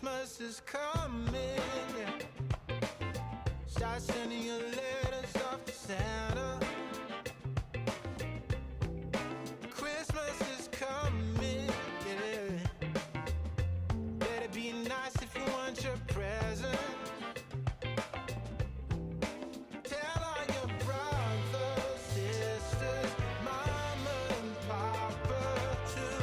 Christmas is coming, yeah. Start sending your letters off to Santa. Christmas is coming, yeah. Better be nice if you want your present. Tell all your brothers, sisters, mama and papa too.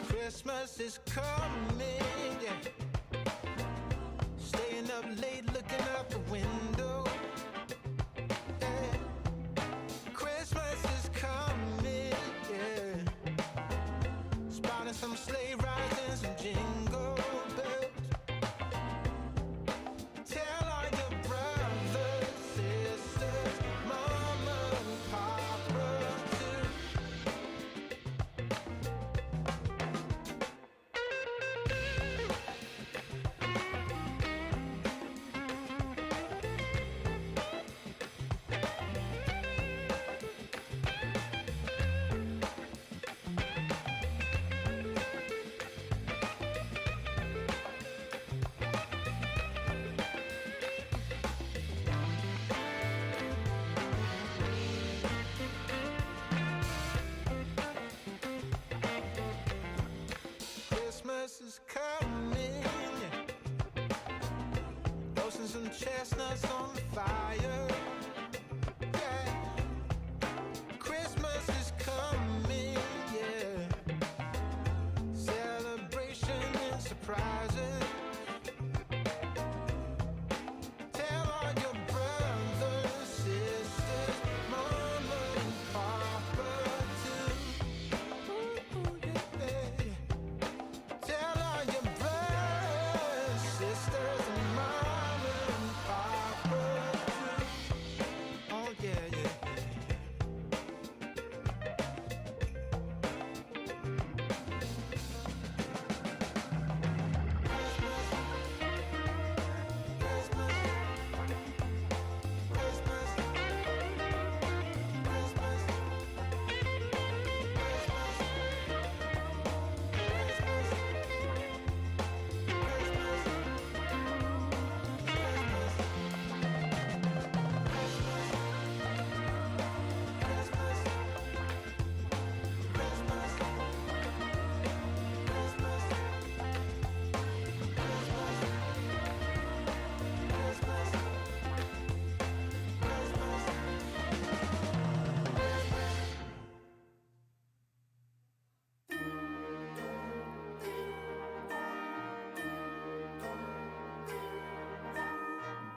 Christmas is coming, yeah. Staying up late looking out the window, yeah. Christmas is coming, yeah. Spotting some sleigh rides and some jingle bells. Tell all your brothers, sisters, mama and papa too. Christmas is coming, yeah. Roasting some chestnuts on the fire, yeah. Christmas is coming, yeah. Celebration and surprises. Tell all your brothers, sisters, mama and papa too. Ooh, yeah. Tell all your brothers, sisters, and mama and papa too. Oh yeah, yeah, yeah.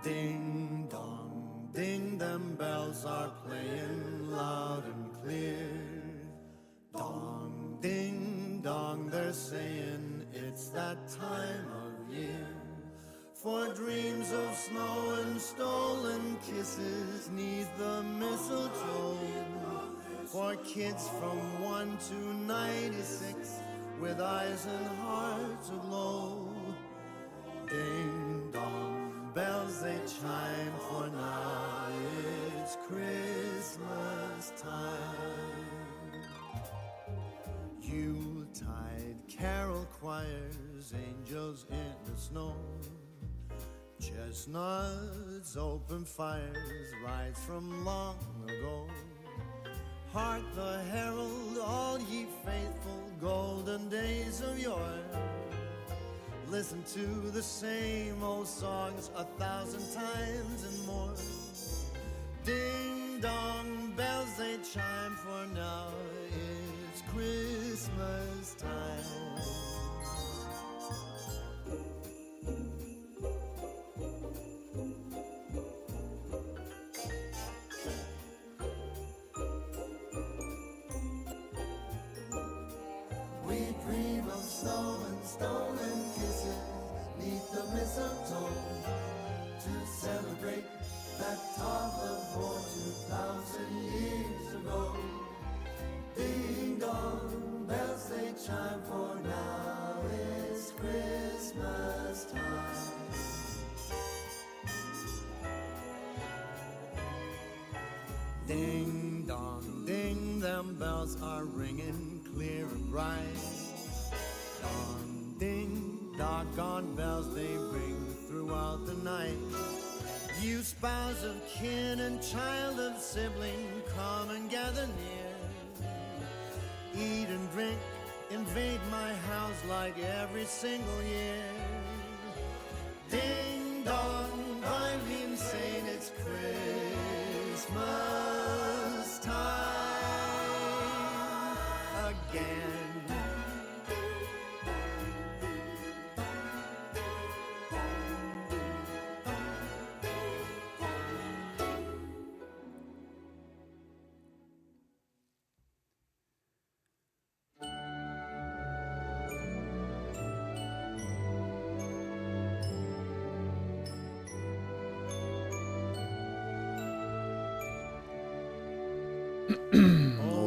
Ding dong, ding, them bells are playing loud and clear. Dong, ding dong, they're saying it's that time of year. For dreams of snow and stolen kisses neath the mistletoe. For kids from 1 to 96 with eyes and hearts aglow. Ding dong, bells they chime, for now it's Christmas time. Yuletide carol choirs, angels in the snow. Chestnuts, open fires, rides from long ago. Hark the herald, all ye faithful, golden days of yore. Listen to the same old songs 1,000 times and more. Ding dong, bells they chime, for now it's Christmas time. We dream of snow and stolen kisses neath the mistletoe, to celebrate that talk of war 2,000 years ago. Ding dong, bells they chime, for now it's Christmas time. Ding dong, ding, them bells are ringing clear and bright. what bells they ring throughout the night. You spouse of kin and child of sibling, come and gather near. Eat and drink, invade my house like every single year. Ding dong, I've been saying it's Christmas time again.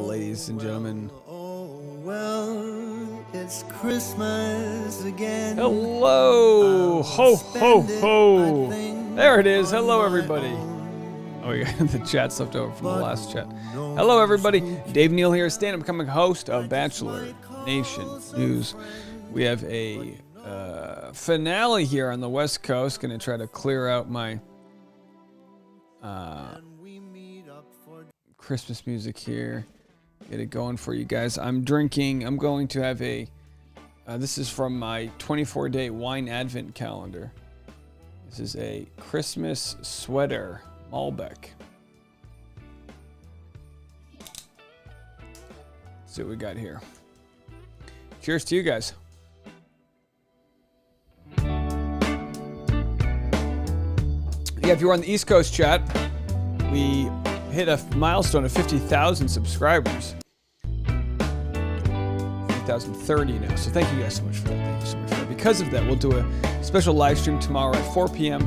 Ladies and gentlemen, Oh, well, it's Christmas again. hello! Ho, ho, ho! There it is. Hello, everybody. Oh, we got the chat's left over from the last chat. Hello, everybody. Dave Neal here, stand-up coming host of Bachelor Nation News. We have a finale here on the West Coast. Going to try to clear out my Christmas music here. Get it going for you guys. I'm drinking. I'm going to have a. This is from my 24-day wine advent calendar. This is a Christmas sweater Malbec. Let's see what we got here. Cheers to you guys. Yeah, if you're on the East Coast chat, we hit a milestone of 50,000 subscribers. 50,030 now. So thank you guys so much for that. Thank you so much for that. Because of that, we'll do a special live stream tomorrow at 4 p.m.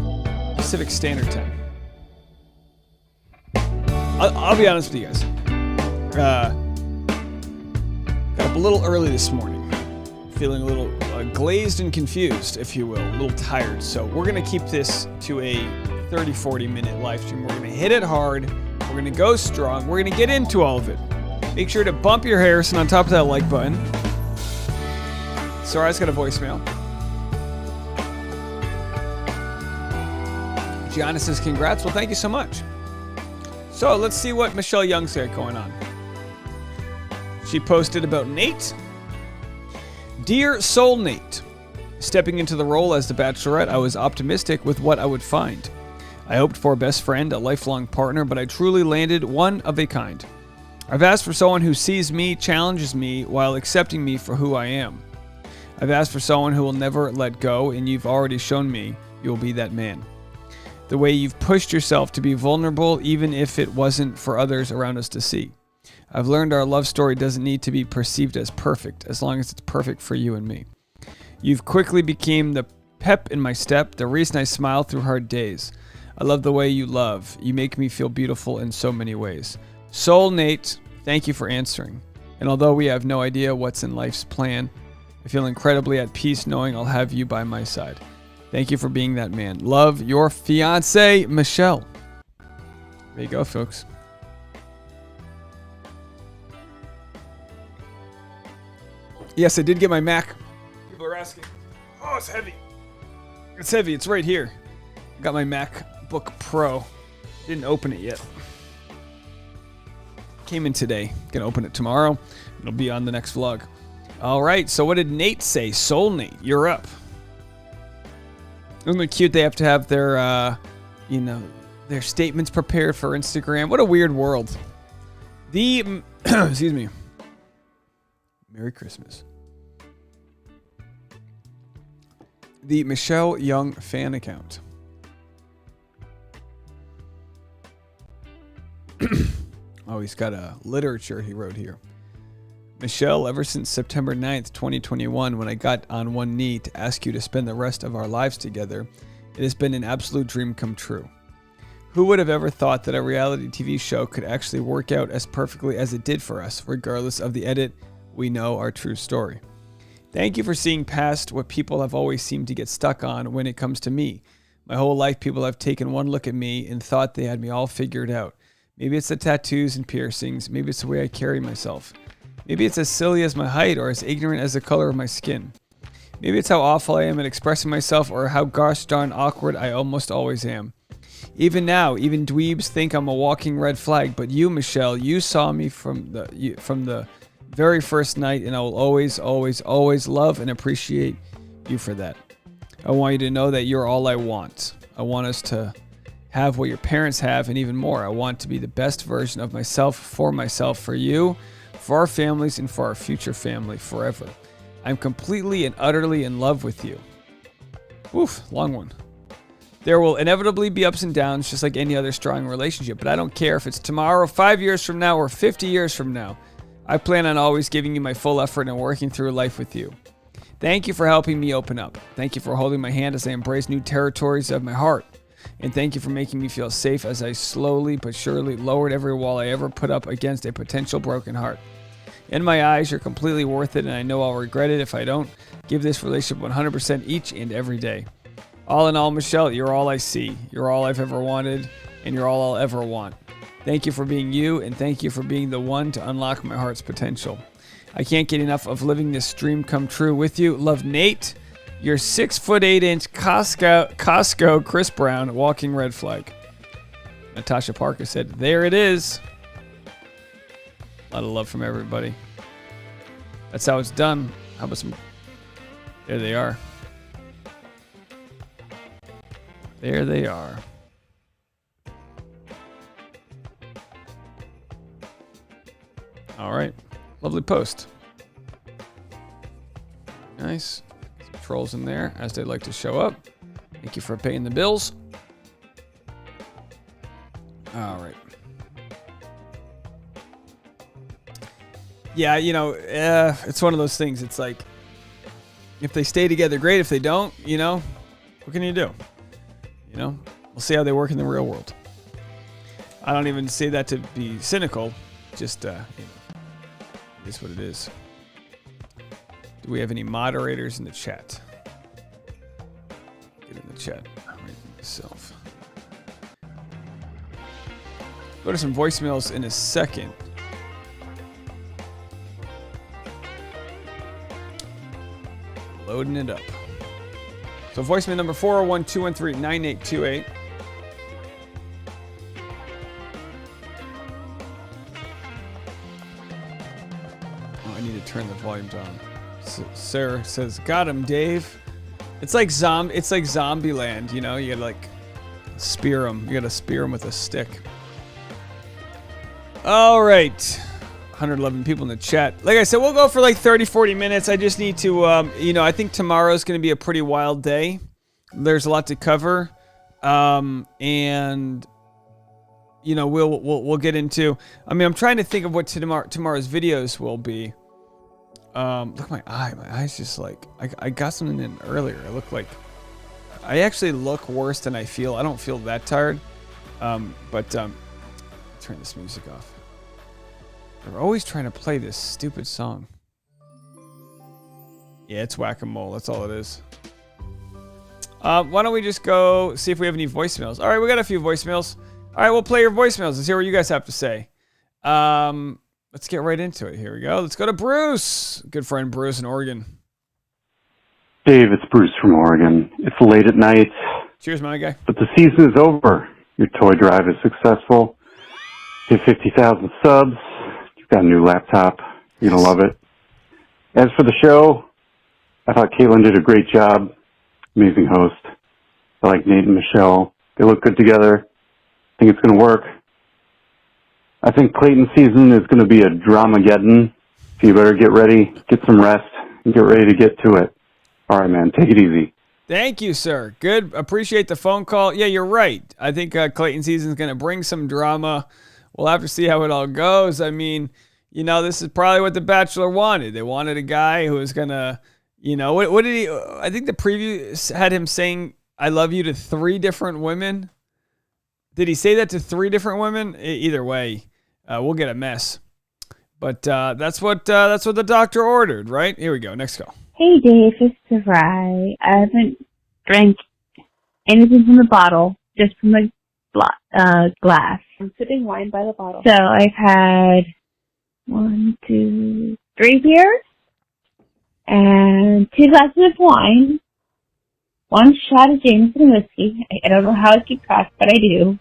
Pacific Standard Time. I'll be honest with you guys. Got up a little early this morning. Feeling a little glazed and confused, if you will. A little tired. So we're going to keep this to a 30-40 minute live stream. We're going to hit it hard. We're going to go strong. We're going to get into all of it. Make sure to bump your Harrison on top of that like button. Sarai's got a voicemail. Gianna says, congrats. Well, thank you so much. So let's see what Michelle Young's got going on. She posted about Nate. Dear Soul Nate, stepping into the role as the Bachelorette, I was optimistic with what I would find. I hoped for a best friend, a lifelong partner, but I truly landed one of a kind. I've asked for someone who sees me, challenges me, while accepting me for who I am. I've asked for someone who will never let go, and you've already shown me you'll be that man. The way you've pushed yourself to be vulnerable, even if it wasn't for others around us to see. I've learned our love story doesn't need to be perceived as perfect, as long as it's perfect for you and me. You've quickly become the pep in my step, the reason I smile through hard days. I love the way you love. You make me feel beautiful in so many ways. Soul Nate, thank you for answering. And although we have no idea what's in life's plan, I feel incredibly at peace knowing I'll have you by my side. Thank you for being that man. Love, your fiance, Michelle. There you go, folks. Yes, I did get my Mac. People are asking. Oh, it's heavy. It's heavy. It's right here. I got my MacBook Pro. Didn't open it yet. Came in today. Gonna open it tomorrow. It'll be on the next vlog. All right. So what did Nate say? Soul Nate, you're up. Isn't it cute? They have to have their, their statements prepared for Instagram. What a weird world. The, excuse me. Merry Christmas. The Michelle Young fan account. Oh, he's got a literature he wrote here. Michelle, ever since September 9th, 2021, when I got on one knee to ask you to spend the rest of our lives together, it has been an absolute dream come true. Who would have ever thought that a reality TV show could actually work out as perfectly as it did for us, regardless of the edit? We know our true story. Thank you for seeing past what people have always seemed to get stuck on when it comes to me. My whole life, people have taken one look at me and thought they had me all figured out. Maybe it's the tattoos and piercings. Maybe it's the way I carry myself. Maybe it's as silly as my height or as ignorant as the color of my skin. Maybe it's how awful I am at expressing myself or how gosh darn awkward I almost always am. Even now, even dweebs think I'm a walking red flag, but you, Michelle, you saw me from the very first night, and I will always, always, always love and appreciate you for that. I want you to know that you're all I want. I want us to have what your parents have and even more. I want to be the best version of myself, for you, for our families, and for our future family forever. I'm completely and utterly in love with you. Oof, long one. There will inevitably be ups and downs just like any other strong relationship, but I don't care if it's tomorrow, 5 years from now, or 50 years from now. I plan on always giving you my full effort and working through life with you. Thank you for helping me open up. Thank you for holding my hand as I embrace new territories of my heart. And thank you for making me feel safe as I slowly but surely lowered every wall I ever put up against a potential broken heart. In my eyes, you're completely worth it, and I know I'll regret it if I don't give this relationship 100% each and every day. All in all, Michelle, you're all I see. You're all I've ever wanted, and you're all I'll ever want. Thank you for being you, and thank you for being the one to unlock my heart's potential. I can't get enough of living this dream come true with you. Love, Nate. Your 6'8" Costco Chris Brown walking red flag. Natasha Parker said, there it is. A lot of love from everybody. That's how it's done. How about some... There they are. There they are. All right. Lovely post. Nice. Some trolls in there, as they like to show up. Thank you for paying the bills. All right. Yeah, you know, it's one of those things. It's like, if they stay together, great. If they don't, you know, what can you do? You know, we'll see how they work in the real world. I don't even say that to be cynical. Just, you know, it is what it is. Do we have any moderators in the chat? Get in the chat. I'm reading myself. Go to some voicemails in a second. Loading it up. So voicemail number 401-213-9828. Oh, I need to turn the volume down. Sarah says, "Got him, Dave." It's like Zombieland, you know. You gotta like spear him. You gotta spear him with a stick. All right. 111 people in the chat. Like I said, we'll go for like 30-40 minutes. I just need to, you know, I think tomorrow's going to be a pretty wild day. There's a lot to cover, and you know, we'll get into. I mean, I'm trying to think of what tomorrow's videos will be. Look at my eye. My eye's just like I got something in earlier. I look like I actually look worse than I feel. I don't feel that tired, but turn this music off. They're always trying to play this stupid song. Yeah, it's whack-a-mole. That's all it is. Why don't we just go see if we have any voicemails? All right, we got a few voicemails. All right, we'll play your voicemails. Let's hear what you guys have to say. Let's get right into it. Here we go. Let's go to Bruce. Good friend Bruce in Oregon. Dave, it's Bruce from Oregon. It's late at night. Cheers, my guy. But the season is over. Your toy drive is successful. Hit 50,000 subs. Got a new laptop. You're going to love it. As for the show, I thought Caitlin did a great job. Amazing host. I like Nate and Michelle. They look good together. I think it's going to work. I think Clayton's season is going to be a dramageddon. So you better get ready, get some rest, and get ready to get to it. All right, man. Take it easy. Thank you, sir. Good. Appreciate the phone call. Yeah, you're right. I think Clayton's season is going to bring some drama. We'll have to see how it all goes. I mean, you know, this is probably what the Bachelor wanted. They wanted a guy who was going to, you know, what did he, I think the preview had him saying, "I love you" to 3 different women. Did he say that to 3 different women? Either way, we'll get a mess. But that's what the doctor ordered, right? Here we go. Next call. Hey, Dave. It's Sarai. I haven't drank anything from the bottle, just from the glass. I'm sipping wine by the bottle. So I've had 1, 2, 3 beers, and 2 glasses of wine, 1 shot of Jameson whiskey. I don't know how I keep track, but I do.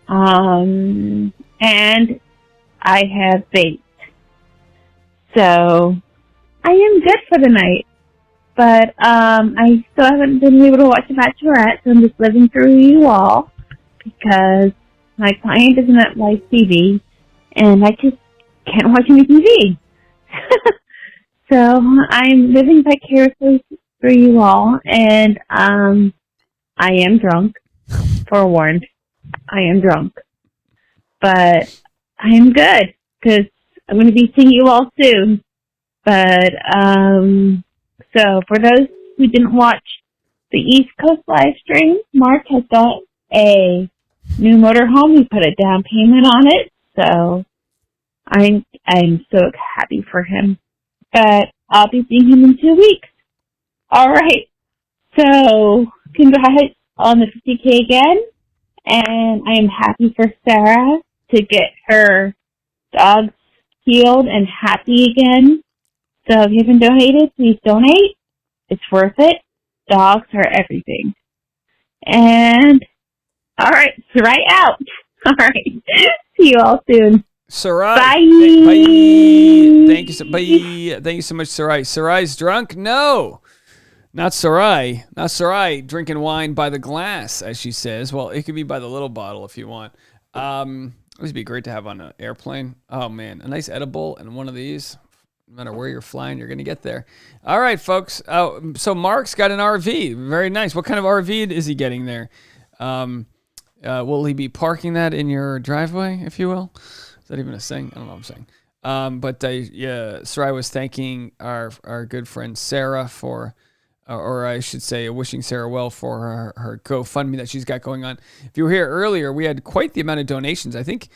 And I have baked. So I am good for the night. But I still haven't been able to watch The Bachelorette, so I'm just living through you all because my client isn't at live TV, and I just can't watch any TV. So I'm living vicariously through you all, and I am drunk. Forewarned, I am drunk. But I am good because I'm going to be seeing you all soon. But so for those who didn't watch the East Coast live stream, Mark has got a new motorhome. He put a down payment on it, so I'm so happy for him. But I'll be seeing him in 2 weeks. All right. So congrats on the 50K again, and I am happy for Sarah to get her dogs healed and happy again. So if you haven't donated, please donate. It's worth it. Dogs are everything. And, all right, Sarai out. All right. See you all soon. Sarai. Bye. Bye. Thank you. Bye. Thank you so much, Sarai. Sarai's drunk? No. Not Sarai. Not Sarai drinking wine by the glass, as she says. Well, it could be by the little bottle if you want. It would be great to have on an airplane. Oh, man. A nice edible and one of these. No matter where you're flying, you're going to get there. All right, folks. So Mark's got an RV. Very nice. What kind of RV is he getting there? Will he be parking that in your driveway, if you will? Is that even a thing? I don't know what I'm saying. Yeah, Sarai was thanking our good friend Sarah for, or I should say, wishing Sarah well for her GoFundMe that she's got going on. If you were here earlier, we had quite the amount of donations. I think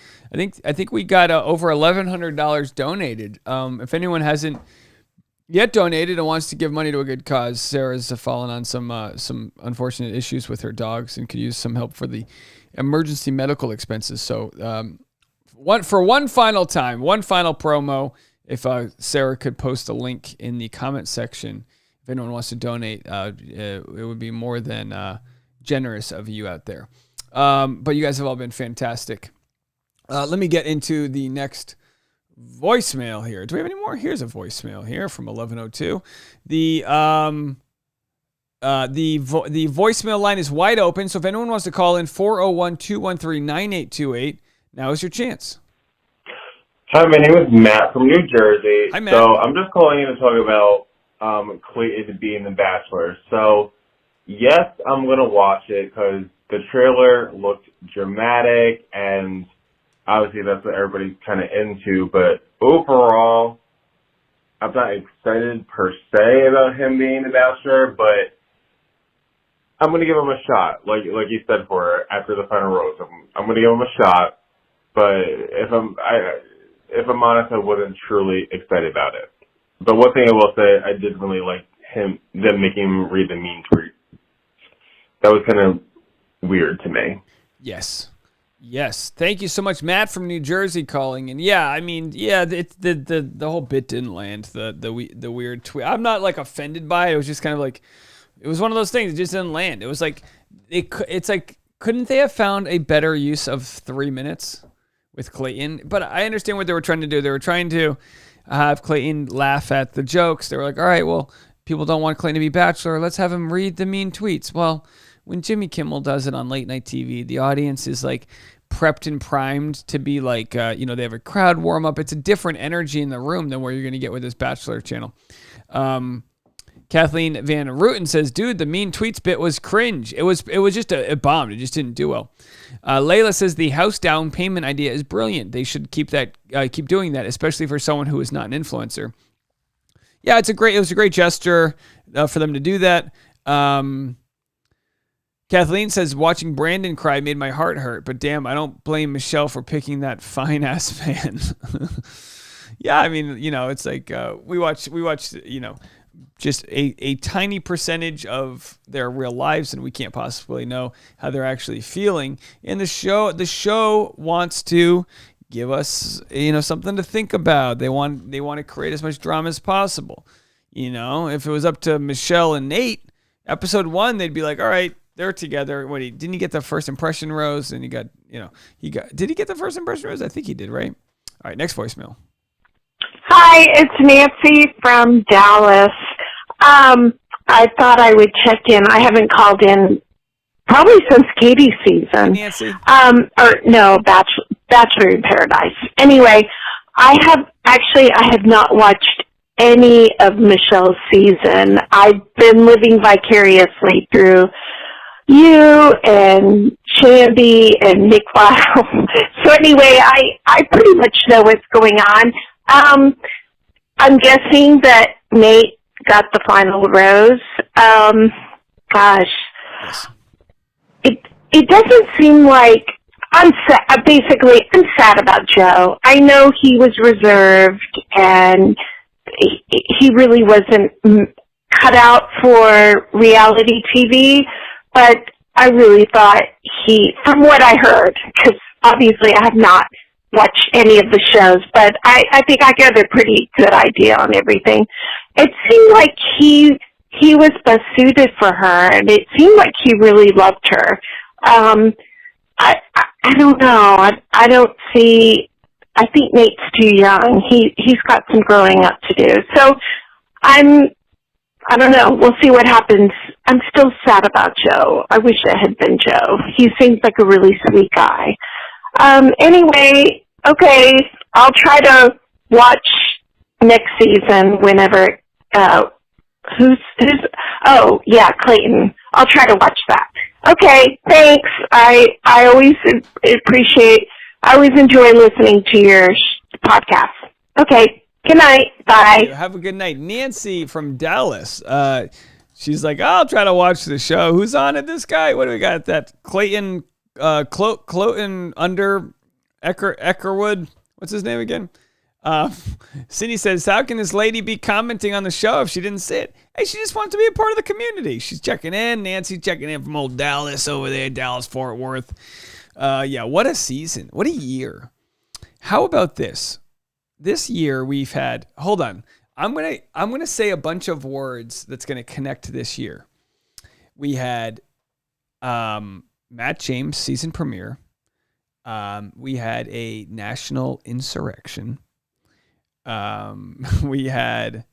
we got over $1,100 donated. If anyone hasn't yet donated and wants to give money to a good cause, Sarah's fallen on some unfortunate issues with her dogs and could use some help for the emergency medical expenses. So one final promo, if Sarah could post a link in the comment section. If anyone wants to donate, it would be more than generous of you out there. But you guys have all been fantastic. Let me get into the next voicemail here. Do we have any more? Here's a voicemail here from 1102. The voicemail line is wide open, so if anyone wants to call in, 401-213-9828, now is your chance. Hi, my name is Matt from New Jersey. Hi, Matt. So I'm just calling in to talk about Clayton being the Bachelor. So, yes, I'm going to watch it because the trailer looked dramatic, and obviously that's what everybody's kind of into. But overall, I'm not excited per se about him being the Bachelor, but I'm going to give him a shot, like you said for after the final rose. I'm going to give him a shot, but if I'm honest, I wasn't truly excited about it. But one thing I will say, I did really like them making him read the mean tweet. That was kind of weird to me. Yes. Thank you so much, Matt from New Jersey calling. And the whole bit didn't land. The weird tweet. I'm not like offended by it. It was just kind of like, it was one of those things. It just didn't land. It was like, it's like, couldn't they have found a better use of 3 minutes with Clayton? But I understand what they were trying to do. They were trying to have Clayton laugh at the jokes. They were like, all right, well, people don't want Clayton to be Bachelor. Let's have him read the mean tweets. Well, when Jimmy Kimmel does it on late night TV, the audience is like prepped and primed to be like, they have a crowd warm up. It's a different energy in the room than where you're going to get with this Bachelor channel. Kathleen Van Rooten says, dude, the mean tweets bit was cringe. It was just a bomb. It just didn't do well. Layla says the house down payment idea is brilliant. They should keep doing that, especially for someone who is not an influencer. Yeah, it was a great gesture for them to do that. Kathleen says, watching Brandon cry made my heart hurt, but damn, I don't blame Michelle for picking that fine ass man. Yeah, I mean, it's like we watch, just a tiny percentage of their real lives, and we can't possibly know how they're actually feeling. And the show wants to give us, something to think about. They want to create as much drama as possible. You know, if it was up to Michelle and Nate, episode 1, they'd be like, all right, they're together. Didn't he get the first impression rose? And did he get the first impression rose? I think he did, right? All right, next voicemail. Hi, it's Nancy from Dallas. I thought I would check in. I haven't called in probably since Katie's season. Nancy. Bachelor in Paradise. Anyway, I have not watched any of Michelle's season. I've been living vicariously through you and Shandy and Nick Lyle. So anyway, I pretty much know what's going on. I'm guessing that Nate got the final rose. Yes. It doesn't seem like I'm sad about Joe. I know he was reserved and he really wasn't cut out for reality TV, but I really thought from what I heard, because obviously I have not watched any of the shows, but I think I got a pretty good idea on everything. It seemed like he was best suited for her, and it seemed like he really loved her. I don't know. I think Nate's too young. He's got some growing up to do. So I don't know. We'll see what happens. I'm still sad about Joe. I wish it had been Joe. He seems like a really sweet guy. Anyway, okay, I'll try to watch next season whenever, oh, yeah, Clayton. I'll try to watch that. Okay, thanks. I always enjoy listening to your podcast. Okay, good night. Bye. Have a good night. Nancy from Dallas. She's like, I'll try to watch the show. Who's on it? This guy? What do we got? That Clayton, Cloten under Eckerwood. What's his name again? Cindy says, how can this lady be commenting on the show if she didn't see it? Hey, she just wants to be a part of the community. She's checking in. Nancy checking in from old Dallas over there, Dallas, Fort Worth. Yeah, what a season. What a year. How about this? This year we've had, hold on. I'm gonna say a bunch of words that's gonna connect to this year. We had Matt James season premiere. We had a national insurrection. We had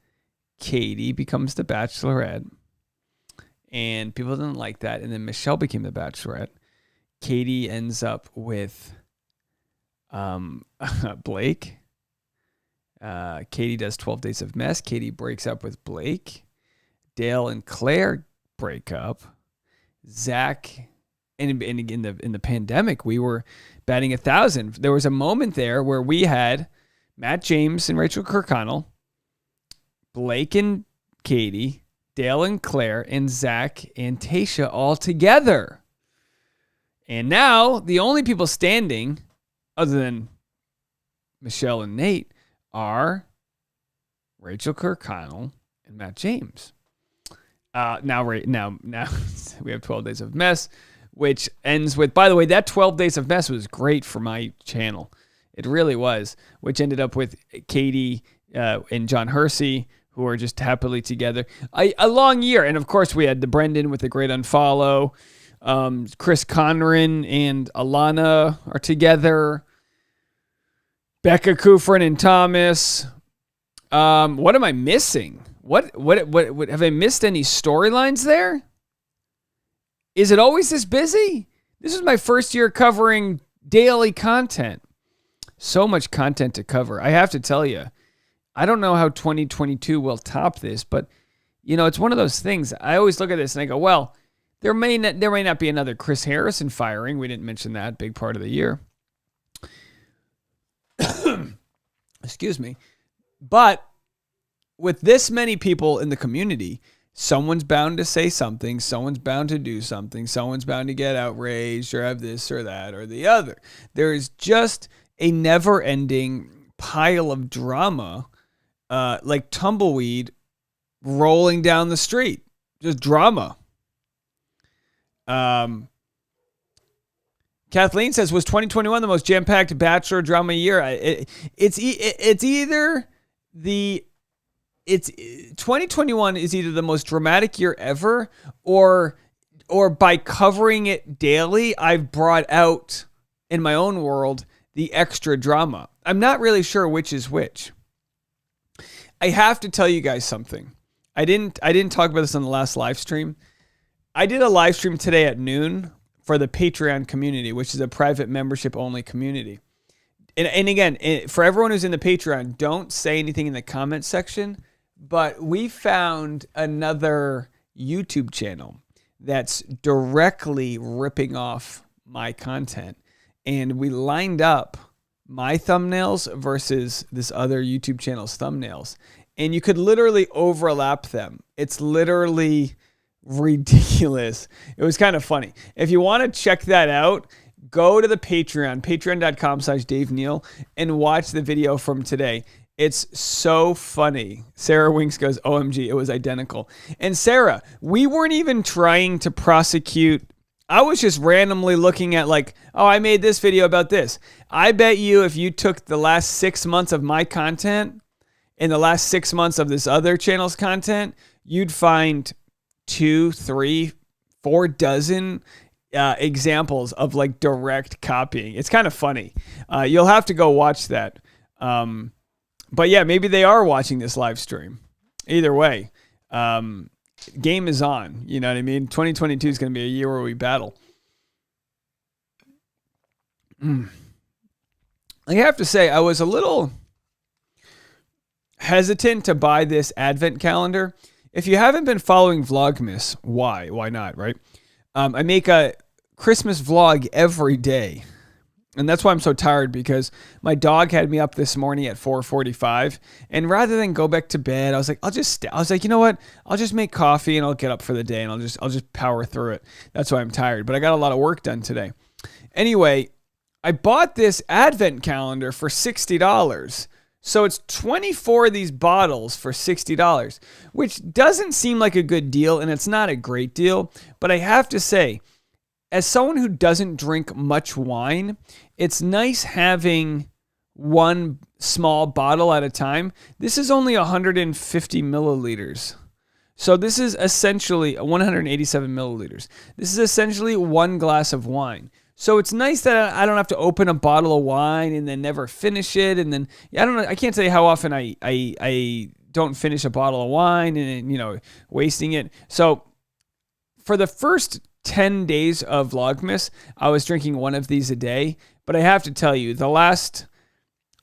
Katie becomes the Bachelorette, and people didn't like that. And then Michelle became the Bachelorette. Katie ends up with Blake. Katie does 12 Days of Mess. Katie breaks up with Blake. Dale and Claire break up. Zach, and in the pandemic, we were batting 1,000. There was a moment there where we had Matt James and Rachel Kirkconnell, Blake and Katie, Dale and Claire, and Zach and Tayshia all together. And now the only people standing, other than Michelle and Nate, are Rachel Kirkconnell and Matt James. Now we have 12 Days of Mess, which ends with, by the way, that 12 Days of Mess was great for my channel. It really was, which ended up with Katie and John Hersey, who are just happily together. A long year. And, of course, we had the Brendan with the great unfollow. Chris Conran and Alana are together. Becca Kufrin and Thomas. What am I missing? What have I missed any storylines there? Is it always this busy? This is my first year covering daily content. So much content to cover. I have to tell you, I don't know how 2022 will top this, but it's one of those things. I always look at this and I go, well, there may not be another Chris Harrison firing. We didn't mention that, big part of the year. Excuse me. But with this many people in the community, someone's bound to say something, someone's bound to do something, someone's bound to get outraged or have this or that or the other. There is just a never-ending pile of drama, like tumbleweed rolling down the street. Just drama. Kathleen says, was 2021 the most jam-packed Bachelor drama year? It's either the it's 2021 is either the most dramatic year ever, or by covering it daily, I've brought out in my own world the extra drama. I'm not really sure which is which. I have to tell you guys something. I didn't talk about this on the last live stream. I did a live stream today at noon for the Patreon community, which is a private membership only community. And again, for everyone who's in the Patreon, don't say anything in the comment section, but we found another YouTube channel that's directly ripping off my content. And we lined up my thumbnails versus this other YouTube channel's thumbnails. And you could literally overlap them. It's literally ridiculous. It was kind of funny. If you want to check that out, go to the Patreon, patreon.com/Dave Neal, and watch the video from today. It's so funny. Sarah Winks goes, OMG, it was identical. And Sarah, we weren't even trying to prosecute. I was just randomly looking at like, oh, I made this video about this. I bet you if you took the last 6 months of my content and the last 6 months of this other channel's content, you'd find 2, 3, 4 dozen examples of like direct copying. It's kind of funny. You'll have to go watch that. But yeah, maybe they are watching this live stream. Either way, game is on. You know what I mean? 2022 is going to be a year where we battle. I have to say, I was a little hesitant to buy this advent calendar. If you haven't been following Vlogmas, why? Why not, right? I make a Christmas vlog every day. And that's why I'm so tired, because my dog had me up this morning at 4:45, and rather than go back to bed, I was like, you know what? I'll just make coffee and I'll get up for the day and I'll just power through it. That's why I'm tired, but I got a lot of work done today. Anyway, I bought this advent calendar for $60. So it's 24 of these bottles for $60, which doesn't seem like a good deal, and it's not a great deal, but I have to say, as someone who doesn't drink much wine, it's nice having one small bottle at a time. This is only 150 milliliters. So this is essentially 187 milliliters. This is essentially one glass of wine. So it's nice that I don't have to open a bottle of wine and then never finish it. And then, I don't know, I can't tell you how often I don't finish a bottle of wine and, wasting it. So for the first 10 days of Vlogmas, I was drinking one of these a day. But I have to tell you, the last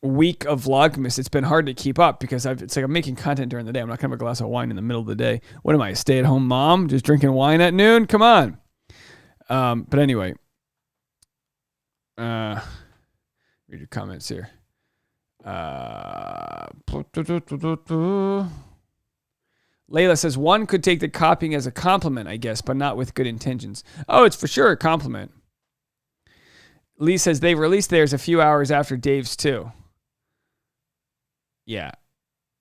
week of Vlogmas, it's been hard to keep up because it's like I'm making content during the day. I'm not going to have a glass of wine in the middle of the day. What am I, a stay-at-home mom just drinking wine at noon? Come on. But anyway, read your comments here. Layla says, one could take the copying as a compliment, I guess, but not with good intentions. Oh, it's for sure a compliment. Lee says they released theirs a few hours after Dave's too. Yeah.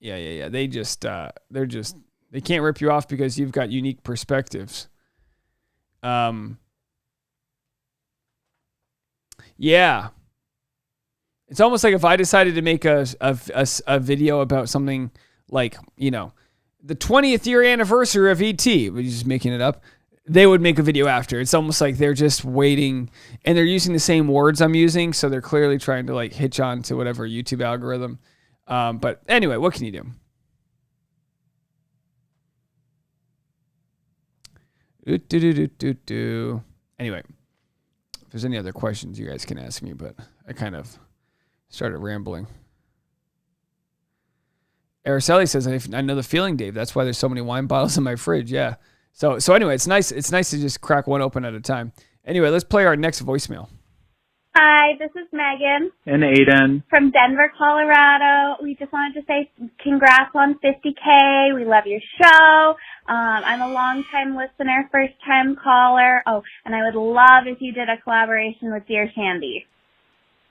They can't rip you off because you've got unique perspectives. Yeah. It's almost like if I decided to make a video about something like, the 20th year anniversary of ET, we're just making it up, they would make a video after. It's almost like they're just waiting, and they're using the same words I'm using, so they're clearly trying to like hitch on to whatever YouTube algorithm. But anyway, what can you do? Anyway, if there's any other questions, you guys can ask me, but I kind of started rambling. Araceli says, I know the feeling, Dave. That's why there's so many wine bottles in my fridge. Yeah. So anyway, it's nice. It's nice to just crack one open at a time. Anyway, let's play our next voicemail. Hi, this is Megan. And Aiden. From Denver, Colorado. We just wanted to say congrats on 50K. We love your show. I'm a long-time listener, first-time caller. Oh, and I would love if you did a collaboration with Dear Shandy.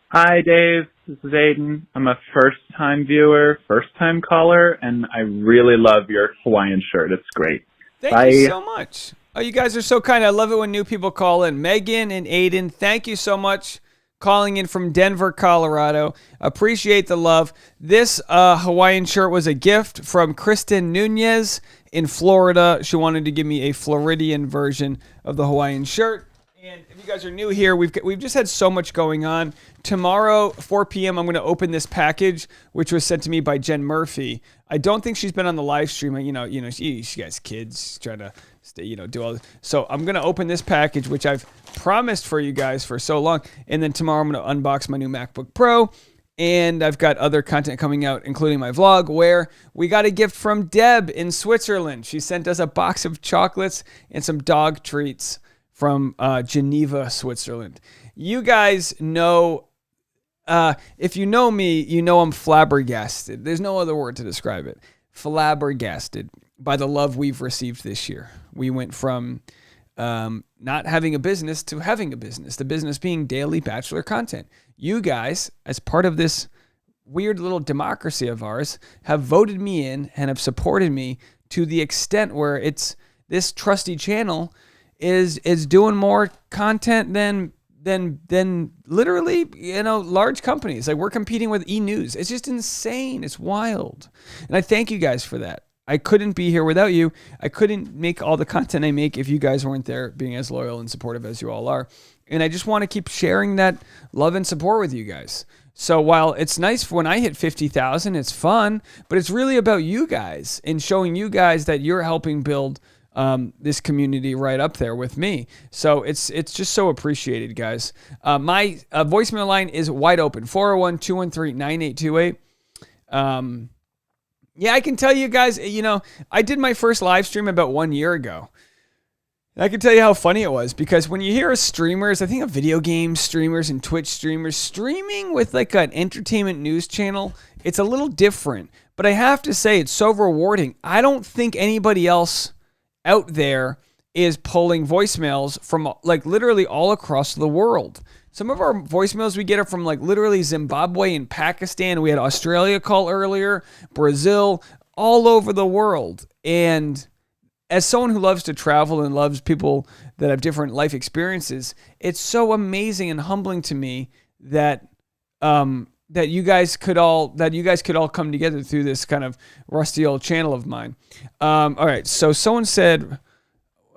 Hi, Dave. This is Aiden. I'm a first-time viewer, first-time caller, and I really love your Hawaiian shirt. It's great. Thank you so much. Oh, you guys are so kind. I love it when new people call in. Megan and Aiden, thank you so much. calling in from Denver, Colorado. Appreciate the love. This Hawaiian shirt was a gift from Kristen Nunez in Florida. She wanted to give me a Floridian version of the Hawaiian shirt. And if you guys are new here, we've just had so much going on. Tomorrow, 4 p.m., I'm going to open this package, which was sent to me by Jen Murphy. I don't think she's been on the live stream. She has kids trying to stay, do all this. So I'm going to open this package, which I've promised for you guys for so long. And then tomorrow I'm going to unbox my new MacBook Pro. And I've got other content coming out, including my vlog, where we got a gift from Deb in Switzerland. She sent us a box of chocolates and some dog treats from Geneva, Switzerland. You guys know, if you know me, you know I'm flabbergasted. There's no other word to describe it. Flabbergasted by the love we've received this year. We went from not having a business to having a business, the business being daily Bachelor content. You guys, as part of this weird little democracy of ours, have voted me in and have supported me to the extent where it's this trusty channel is doing more content than literally, large companies. Like, we're competing with E! News. It's just insane. It's wild. And I thank you guys for that. I couldn't be here without you. I couldn't make all the content I make if you guys weren't there being as loyal and supportive as you all are. And I just want to keep sharing that love and support with you guys. So while it's nice when I hit 50,000, it's fun, but it's really about you guys and showing you guys that you're helping build this community right up there with me. So it's just so appreciated, guys. My voicemail line is wide open, 401-213-9828. Yeah, I can tell you guys, I did my first live stream about 1 year ago. And I can tell you how funny it was, because when you hear streamers, I think of video game streamers and Twitch streamers, streaming with like an entertainment news channel, it's a little different. But I have to say, it's so rewarding. I don't think anybody else out there is pulling voicemails from like literally all across the world. Some of our voicemails we get are from like literally Zimbabwe and Pakistan. We had Australia call earlier, Brazil, all over the world. And as someone who loves to travel and loves people that have different life experiences, it's so amazing and humbling to me that that you guys could all come together through this kind of rusty old channel of mine. All right, so someone said,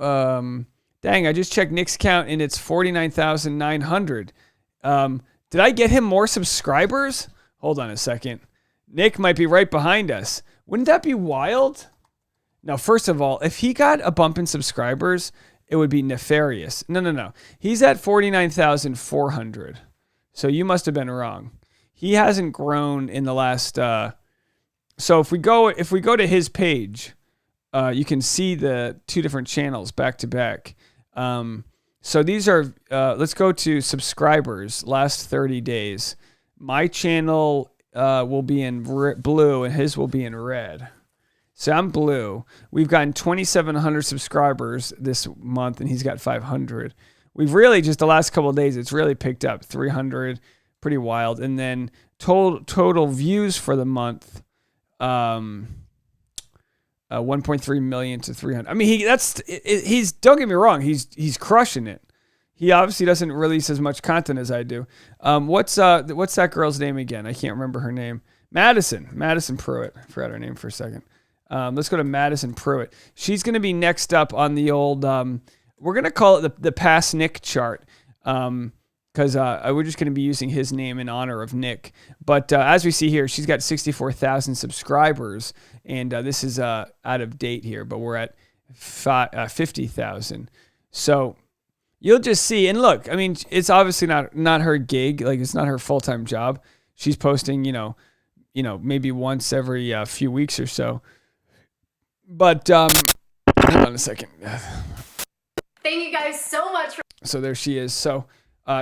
dang, I just checked Nick's count and it's 49,900. Did I get him more subscribers? Hold on a second. Nick might be right behind us. Wouldn't that be wild? Now, first of all, if he got a bump in subscribers, it would be nefarious. No. He's at 49,400. So you must have been wrong. He hasn't grown in the last. So if we go to his page, you can see the two different channels back to back. So these are. Let's go to subscribers last 30 days. My channel will be in blue and his will be in red. So I'm blue. We've gotten 2,700 subscribers this month, and he's got 500. We've really just the last couple of days, it's really picked up 300. Pretty wild. And then total views for the month, 1.3 million to 300. I mean, he's don't get me wrong, he's crushing it. He obviously doesn't release as much content as I do. What's that girl's name again? I can't remember her name. Madison Pruitt. I forgot her name for a second. Let's go to Madison Pruitt. She's going to be next up on the old. We're going to call it the Past Nick chart. Because we're just going to be using his name in honor of Nick. But as we see here, she's got 64,000 subscribers, and this is out of date here, but we're at 50,000. So you'll just see, and look, I mean, it's obviously not her gig, like it's not her full-time job. She's posting, maybe once every few weeks or so. But hold on a second. Thank you guys so much. So there she is. So.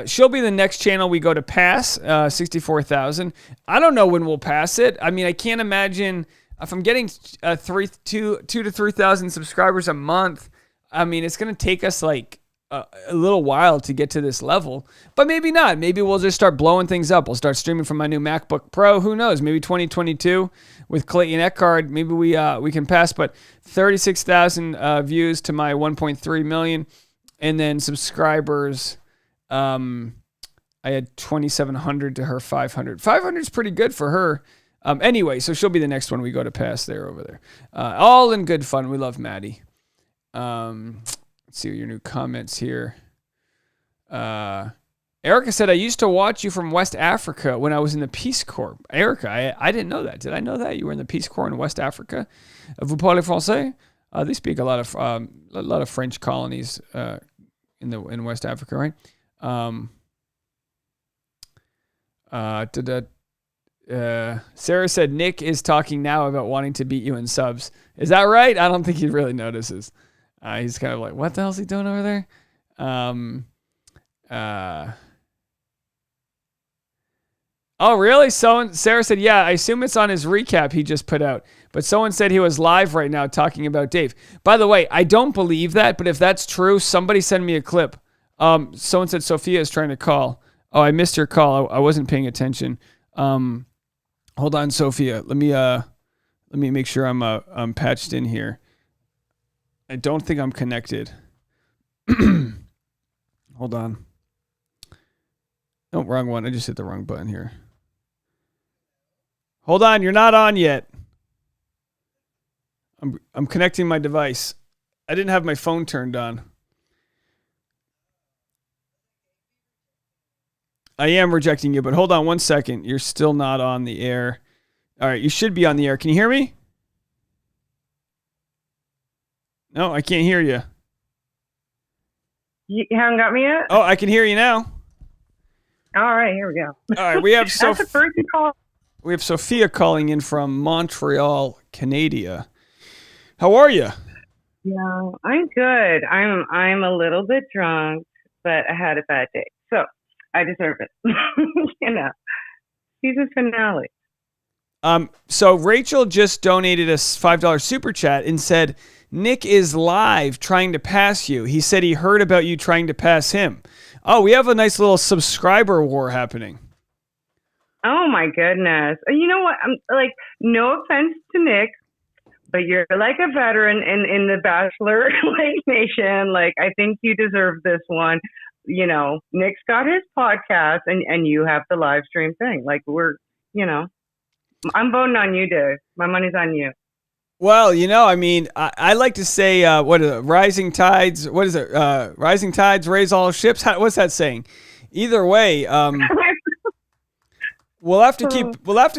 She'll be the next channel we go to pass, 64,000. I don't know when we'll pass it. I mean, I can't imagine if I'm getting 2,000 to 3,000 subscribers a month. I mean, it's going to take us like a little while to get to this level, but maybe not. Maybe we'll just start blowing things up. We'll start streaming from my new MacBook Pro. Who knows? Maybe 2022 with Clayton Eckhart. Maybe we can pass. But 36,000 views to my 1.3 million, and then subscribers. I I had 2,700 to her 500. 500 is pretty good for her. Anyway, so she'll be the next one we go to pass there over there. All in good fun. We love Maddie. Let's see your new comments here. Erica said, I used to watch you from West Africa when I was in the Peace Corps. Erica, I didn't know that. Did I know that? You were in the Peace Corps in West Africa? Vous parlez français? They speak a lot of French colonies in West Africa, right? Sarah said, Nick is talking now about wanting to beat you in subs. Is that right? I don't think he really notices. He's kind of like, what the hell's he doing over there? Oh, really? Sarah said, yeah, I assume it's on his recap he just put out. But someone said he was live right now talking about Dave. By the way, I don't believe that, but if that's true, somebody send me a clip. Someone said Sophia is trying to call. Oh, I missed your call. I wasn't paying attention. Hold on, Sophia. Let me make sure I'm patched in here. I don't think I'm connected. Hold on. No, wrong one. I just hit the wrong button here. Hold on, you're not on yet. I'm connecting my device. I didn't have my phone turned on. I am rejecting you, but hold on 1 second. You're still not on the air. All right, you should be on the air. Can you hear me? No, I can't hear you. You haven't got me yet? Oh, I can hear you now. All right, here we go. All right, we have That's the first call. We have Sophia calling in from Montreal, Canada. How are you? Yeah, I'm good. I'm a little bit drunk, but I had a bad day, so I deserve it. You know, season finale. So Rachel just donated us $5 super chat and said, Nick is live trying to pass you. He said he heard about you trying to pass him. Oh, we have a nice little subscriber war happening. Oh my goodness. You know what? I'm like, no offense to Nick, but you're like a veteran in the Bachelor nation. Like, I think you deserve this one. You know, Nick's got his podcast and you have the live stream thing. Like, I'm voting on you, Dave. My money's on you. Well, I mean, I like to say, what is it? Rising tides. What is it? Rising tides raise all ships. What's that saying? Either way, we'll have to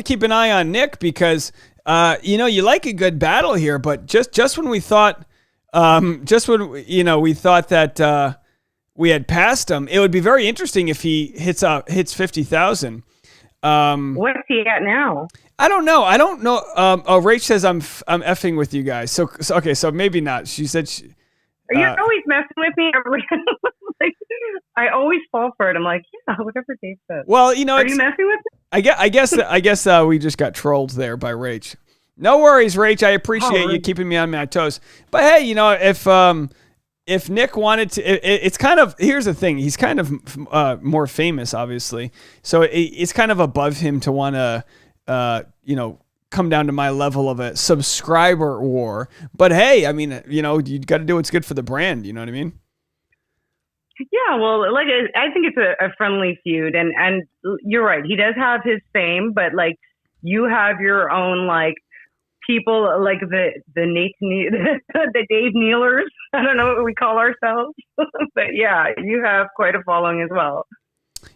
keep an eye on Nick because, you like a good battle here, but just when we thought, we thought that we had passed him, it would be very interesting if he hits 50,000. What's he at now? I don't know. Rach says I'm effing with you guys. So okay, so maybe not. She said You're always messing with me. Like, I always fall for it. I'm like, yeah, whatever Dave says. Well, are you messing with me? I guess we just got trolled there by Rach. No worries, Rach. I appreciate you keeping me on my toes. But hey, if Nick wanted to, it's kind of, here's the thing. He's kind of more famous, obviously. So it's kind of above him to want to, come down to my level of a subscriber war. But hey, I mean, you got to do what's good for the brand. You know what I mean? Yeah, well, like, I think it's a friendly feud. And you're right. He does have his fame, but like, you have your own, like, people like the Dave Nealers. I don't know what we call ourselves, but yeah, you have quite a following as well.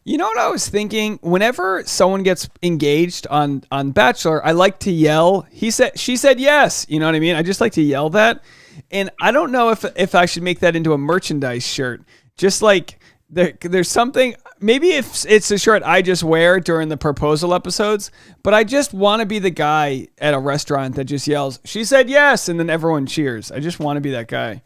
You know what I was thinking? Whenever someone gets engaged on Bachelor, I like to yell. She said yes. You know what I mean? I just like to yell that, and I don't know if I should make that into a merchandise shirt. Just like there's something. Maybe if it's a shirt I just wear during the proposal episodes, but I just want to be the guy at a restaurant that just yells, "She said yes," and then everyone cheers. I just want to be that guy.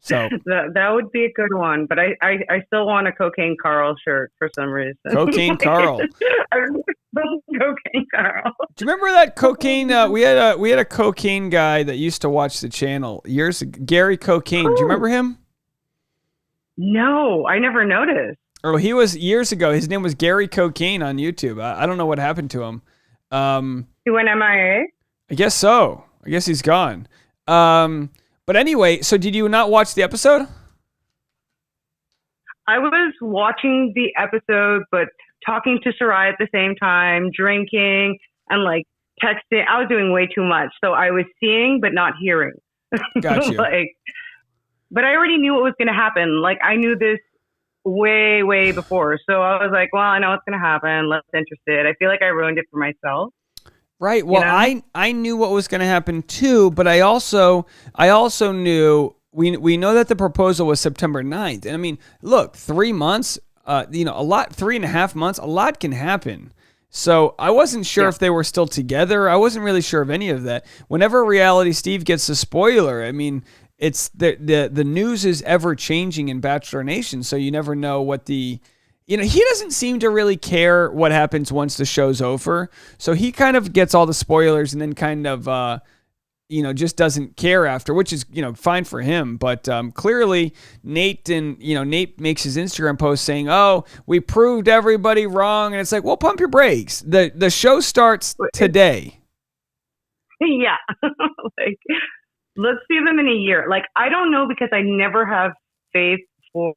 So that would be a good one, but I still want a Cocaine Carl shirt for some reason. Cocaine Carl. Cocaine Carl. Do you remember that cocaine? We had a cocaine guy that used to watch the channel years ago, Gary Cocaine. Do you remember him? No, I never noticed. Oh, he was years ago. His name was Gary Cocaine on YouTube. I don't know what happened to him. He went MIA? I guess so. I guess he's gone. But anyway, so did you not watch the episode? I was watching the episode, but talking to Sarai at the same time, drinking, and like texting. I was doing way too much. So I was seeing, but not hearing. Gotcha. But I already knew what was going to happen. Like, I knew this way, way before. So I was like, well, I know what's going to happen. Less interested. I feel like I ruined it for myself. Right. Well, I knew what was going to happen too, but I also knew we know that the proposal was September 9th. And I mean, look, 3 months, 3.5 months, a lot can happen. So I wasn't sure if they were still together. I wasn't really sure of any of that. Whenever Reality Steve gets a spoiler, I mean, it's the news is ever changing in Bachelor Nation. So you never know what he doesn't seem to really care what happens once the show's over. So he kind of gets all the spoilers and then kind of, just doesn't care after, which is, fine for him. But clearly Nate makes his Instagram post saying, oh, we proved everybody wrong. And it's like, well, pump your brakes. The show starts today. Yeah. Let's see them in a year. Like, I don't know, because I never have faith for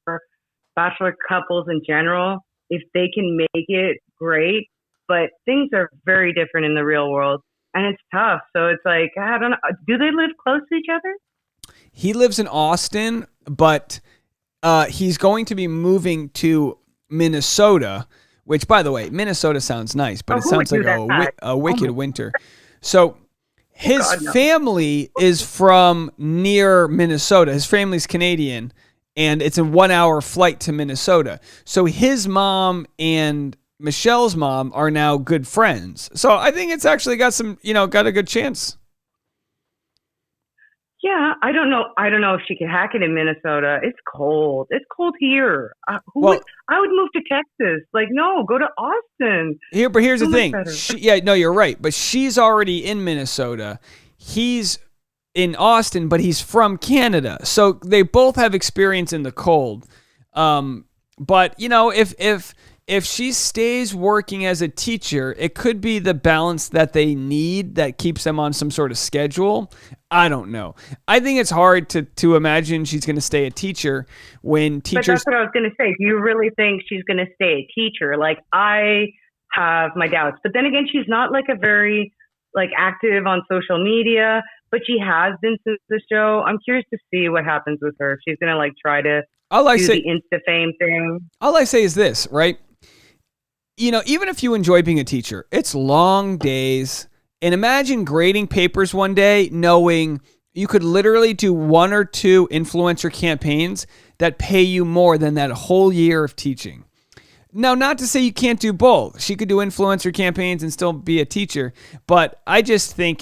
Bachelor couples in general. If they can make it, great. But things are very different in the real world. And it's tough. So it's like, I don't know. Do they live close to each other? He lives in Austin, but he's going to be moving to Minnesota, which, by the way, Minnesota sounds nice, but it sounds like a wicked winter. So his family is from near Minnesota. His family's Canadian, and it's a 1 hour flight to Minnesota. So his mom and Michelle's mom are now good friends. So I think it's actually got got a good chance. Yeah, I don't know. I don't know if she could hack it in Minnesota. It's cold. It's cold here. I would move to Texas. Like, no, go to Austin. But here's the thing. You're right. But she's already in Minnesota. He's in Austin, but he's from Canada. So they both have experience in the cold. But if she stays working as a teacher, it could be the balance that they need that keeps them on some sort of schedule. I don't know. I think it's hard to imagine she's going to stay a teacher when teachers... But that's what I was going to say. Do you really think she's going to stay a teacher? Like, I have my doubts. But then again, she's not like a very active on social media, but she has been since the show. I'm curious to see what happens with her. If she's going to try to do the Insta fame thing. All I say is this, right? Even if you enjoy being a teacher, it's long days. And imagine grading papers one day knowing you could literally do 1 or 2 influencer campaigns that pay you more than that whole year of teaching. Now, not to say you can't do both. She could do influencer campaigns and still be a teacher. But I just think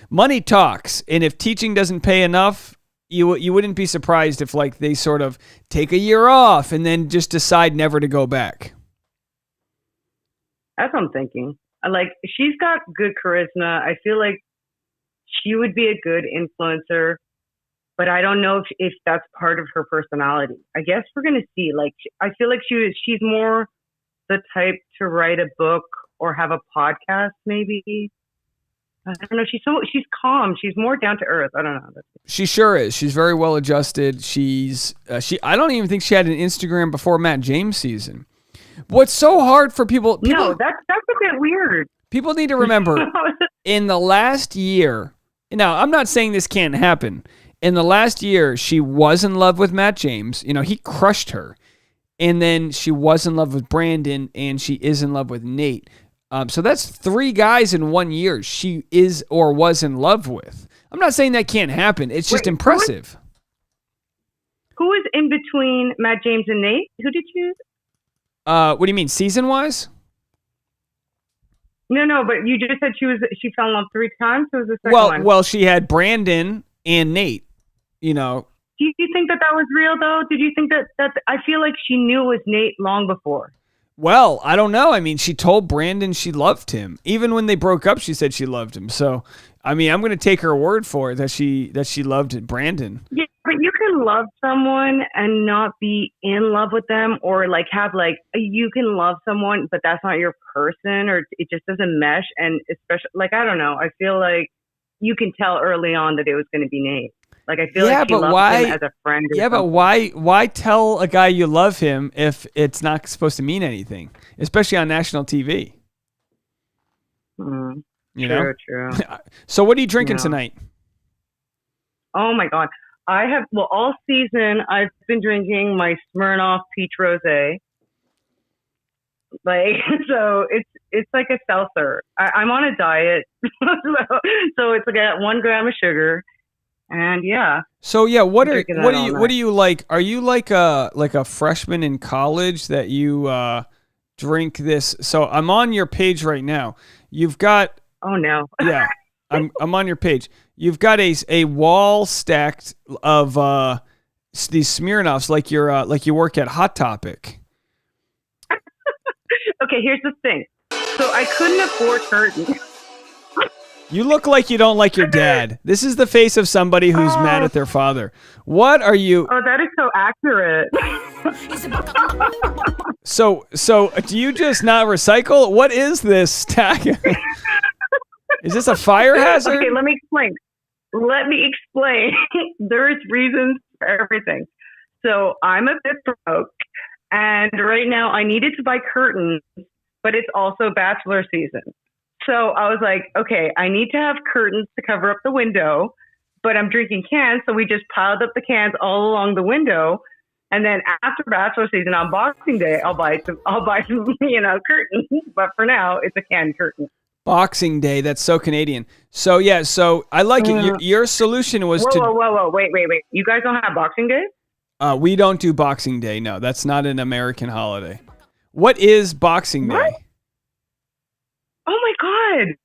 money talks. And if teaching doesn't pay enough, you wouldn't be surprised if they sort of take a year off and then just decide never to go back. That's what I'm thinking. She's got good charisma. I feel like she would be a good influencer, but I don't know if that's part of her personality. I guess we're going to see. I feel like she's more the type to write a book or have a podcast maybe. I don't know. She's calm. She's more down to earth. I don't know. She sure is. She's very well adjusted. I don't even think she had an Instagram before Matt James season. What's so hard for people? No, that's a bit weird. People need to remember in the last year. Now, I'm not saying this can't happen. In the last year, she was in love with Matt James. He crushed her. And then she was in love with Brandon, and she is in love with Nate. So that's 3 guys in 1 year she is or was in love with. I'm not saying that can't happen. It's just impressive. Who is in between Matt James and Nate? Who did you choose? What do you mean, season-wise? No, but you just said she fell in love 3 times. So it was the second one. Well, she had Brandon and Nate. Do you think that was real though? Did you think that I feel like she knew it was Nate long before? Well, I don't know. I mean, she told Brandon she loved him. Even when they broke up, she said she loved him. So, I mean, I'm going to take her word for it that she loved Brandon. Yeah, but you can love someone and not be in love with them, or you can love someone, but that's not your person, or it just doesn't mesh. And especially, I don't know. I feel like you can tell early on that it was going to be Nate. Like I feel like she loves him as a friend. Yeah, but why tell a guy you love him if it's not supposed to mean anything, especially on national TV? You know? True. So what are you drinking tonight? Oh my God. All season I've been drinking my Smirnoff Peach Rosé. Like, so it's like a seltzer. I'm on a diet. so it's like at 1 gram of sugar. And yeah. So yeah, what do you like? Are you like a freshman in college that you drink this? So I'm on your page right now. You've got Oh no. Yeah. I'm on your page. You've got a wall stacked of these Smirnoffs like you work at Hot Topic. Okay, here's the thing. So I couldn't afford curtains. You look like you don't like your dad. This is the face of somebody who's mad at their father. What are you? Oh, that is so accurate. So do you just not recycle? What is this stack? Is this a fire hazard? Okay, let me explain. There's reasons for everything. So I'm a bit broke, and right now I needed to buy curtains, but it's also Bachelor season. So I was like, okay, I need to have curtains to cover up the window, but I'm drinking cans, so we just piled up the cans all along the window. And then after Bachelor season on Boxing Day, I'll buy some curtains. But for now, it's a canned curtain. Boxing Day, that's so Canadian. So yeah, so I like it. Your solution was whoa, wait. You guys don't have Boxing Day? We don't do Boxing Day. No, that's not an American holiday. What is Boxing Day? What? Oh my God.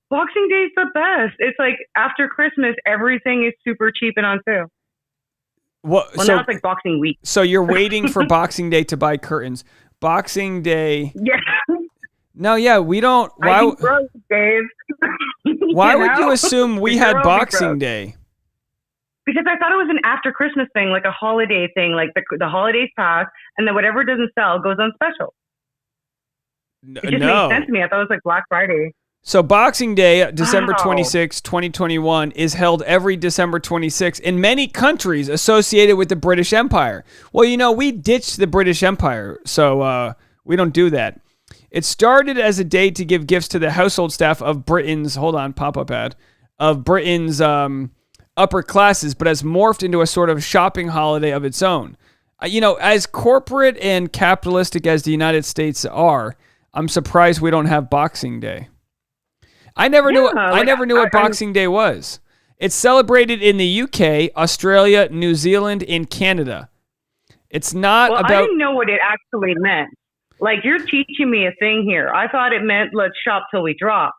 Boxing Day is the best. It's like after Christmas, everything is super cheap and on sale. Now it's like Boxing Week. So you're waiting for Boxing Day to buy curtains. Boxing Day. Yeah. No, yeah, we don't. Why, I broke, Dave. Why would you assume we had Boxing Day? Because I thought it was an after Christmas thing, like a holiday thing, like the holidays pass, and then whatever doesn't sell goes on special. It just made sense to me. I thought it was like Black Friday. So Boxing Day, December 26, 2021, is held every December 26 in many countries associated with the British Empire. Well, we ditched the British Empire, so we don't do that. It started as a day to give gifts to the household staff of Britain's, pop-up ad, of Britain's upper classes, but has morphed into a sort of shopping holiday of its own. As corporate and capitalistic as the United States are, I'm surprised we don't have Boxing Day. I never knew what Boxing Day was. It's celebrated in the UK, Australia, New Zealand, and Canada. It's not about... I didn't know what it actually meant. Like, you're teaching me a thing here. I thought it meant let's shop till we drop.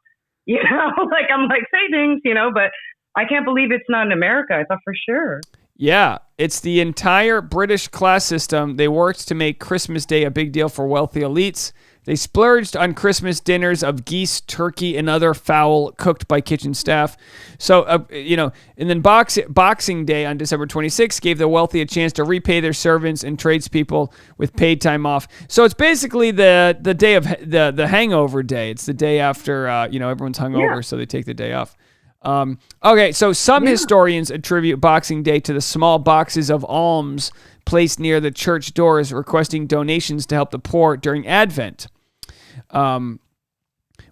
I'm like savings, but I can't believe it's not in America. I thought for sure. Yeah, it's the entire British class system. They worked to make Christmas Day a big deal for wealthy elites. They splurged on Christmas dinners of geese, turkey, and other fowl cooked by kitchen staff. So, and then Boxing Day on December 26th gave the wealthy a chance to repay their servants and tradespeople with paid time off. So it's basically the day of the hangover day. It's the day after, everyone's hungover, so they take the day off. Okay, so some historians attribute Boxing Day to the small boxes of alms placed near the church doors requesting donations to help the poor during Advent,